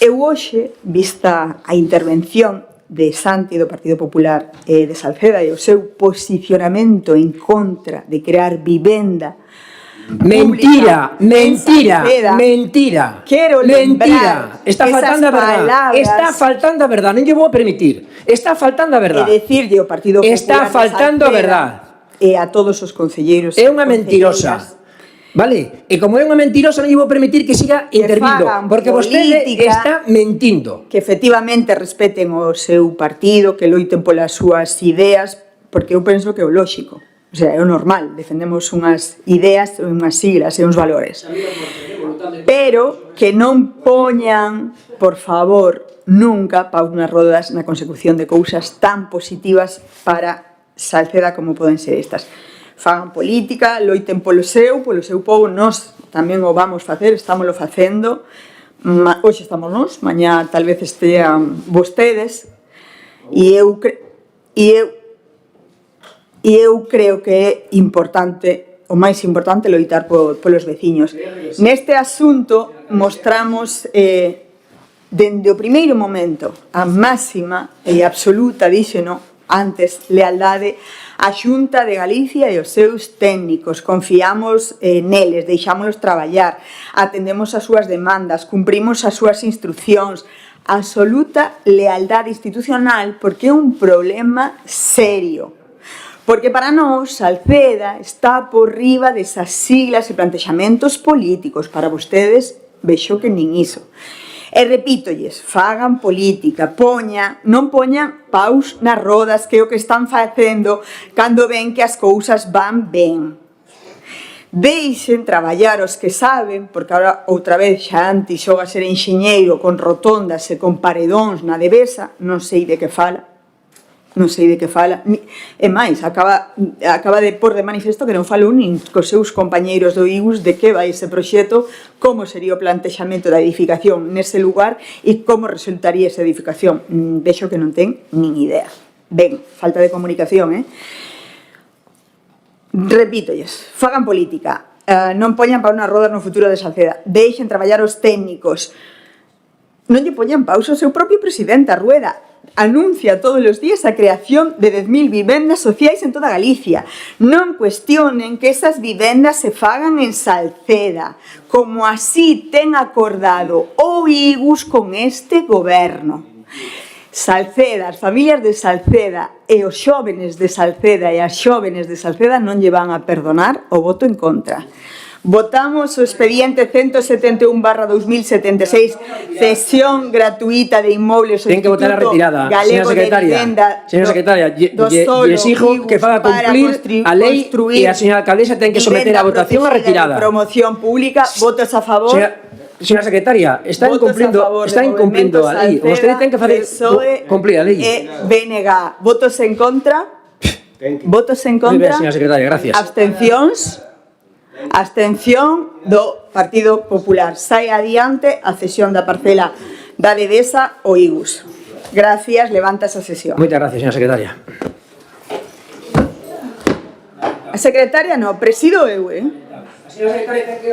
Eu hoxe, vista a intervención de Santi do Partido Popular de Salceda e o seu posicionamento en contra de crear vivenda mentira. Quero lembrar está faltando a verdade. Está faltando a verdade, non lle vou permitir. Está faltando a verdade. E decirlle ao Partido Popular está faltando a verdade. E a todos os concelleiros. É unha mentirosa. Vale? E como é unha mentirosa non lle vou permitir que siga intervindo, porque vostede está mentindo. Que efectivamente respeten o seu partido, que loiten polas súas ideas, porque eu penso que é o lóxico. O sea, é o normal, defendemos unhas ideas, unhas siglas e uns valores. Pero que non poñan, por favor, nunca paus nas rodas na consecución de cousas tan positivas para Salceda como poden ser estas. Fagan política, loiten polo seu povo, nós tamén o vamos facer, estámoslo facendo, hoxe estamos nós, mañá tal vez estean vostedes, e eu creo que é importante, o máis importante, loitar polos veciños. Neste asunto mostramos, dende o primeiro momento, a máxima e absoluta, díxeno antes, lealdade a Xunta de Galicia e os seus técnicos. Confiamos neles, deixámolos traballar, atendemos as súas demandas, cumprimos as súas instruccións, absoluta lealdade institucional, porque é un problema serio. Porque para nós, Salceda está por riba desas siglas e plantexamentos políticos. Para vostedes, vexo que nin iso. E repítolles, fagan política, non poñan paus nas rodas, que é o que están facendo cando ven que as cousas van ben. Deixen traballar os que saben, porque agora outra vez xa antes xoga a ser enxeñeiro con rotondas e con paredóns na devesa, non sei de que fala, non sei de que fala, e máis, acaba de pôr de manifesto que non falou nin cos seus compañeiros do IGUS de que vai ese proxecto, como sería o plantexamento da edificación nese lugar e como resultaría esa edificación. Vexo que non ten nin idea. Ben, falta de comunicación, Repítolles, fagan política, non poñan pa unha roda no futuro de Salceda, deixen traballar os técnicos, non lle poñan pausa ao seu propio presidente, a Rueda, anuncia todos os días a creación de 10.000 vivendas sociais en toda Galicia. Non cuestionen que esas vivendas se fagan en Salceda, como así ten acordado o IGUS con este goberno. Salceda, as familias de Salceda e os xóvenes de Salceda e as xóvenes de Salceda non lle van a perdonar o voto en contra. Votamos o expediente 171/2076, cesión gratuita de inmobles ao Ten que votar a retirada, Galego señora secretaria. de Vivenda Señora secretaria, lle exijo que faga cumplir a lei e a señora alcaldesa ten que someter a votación a retirada. Promoción pública, votos a favor. Señora secretaria, está incumplindo a lei. Vostede ten que facer cumplir a lei. E BNG, votos en contra? Votos en contra? Moi ben, señora secretaria, gracias. Abstencións? Abstención do Partido Popular. Sai adiante a cesión da parcela da Dedesa ao IGUS. Gracias, levanta esa sesión. Moitas gracias, señora secretaria. A secretaria non, presido eu, A señora secretaria ten que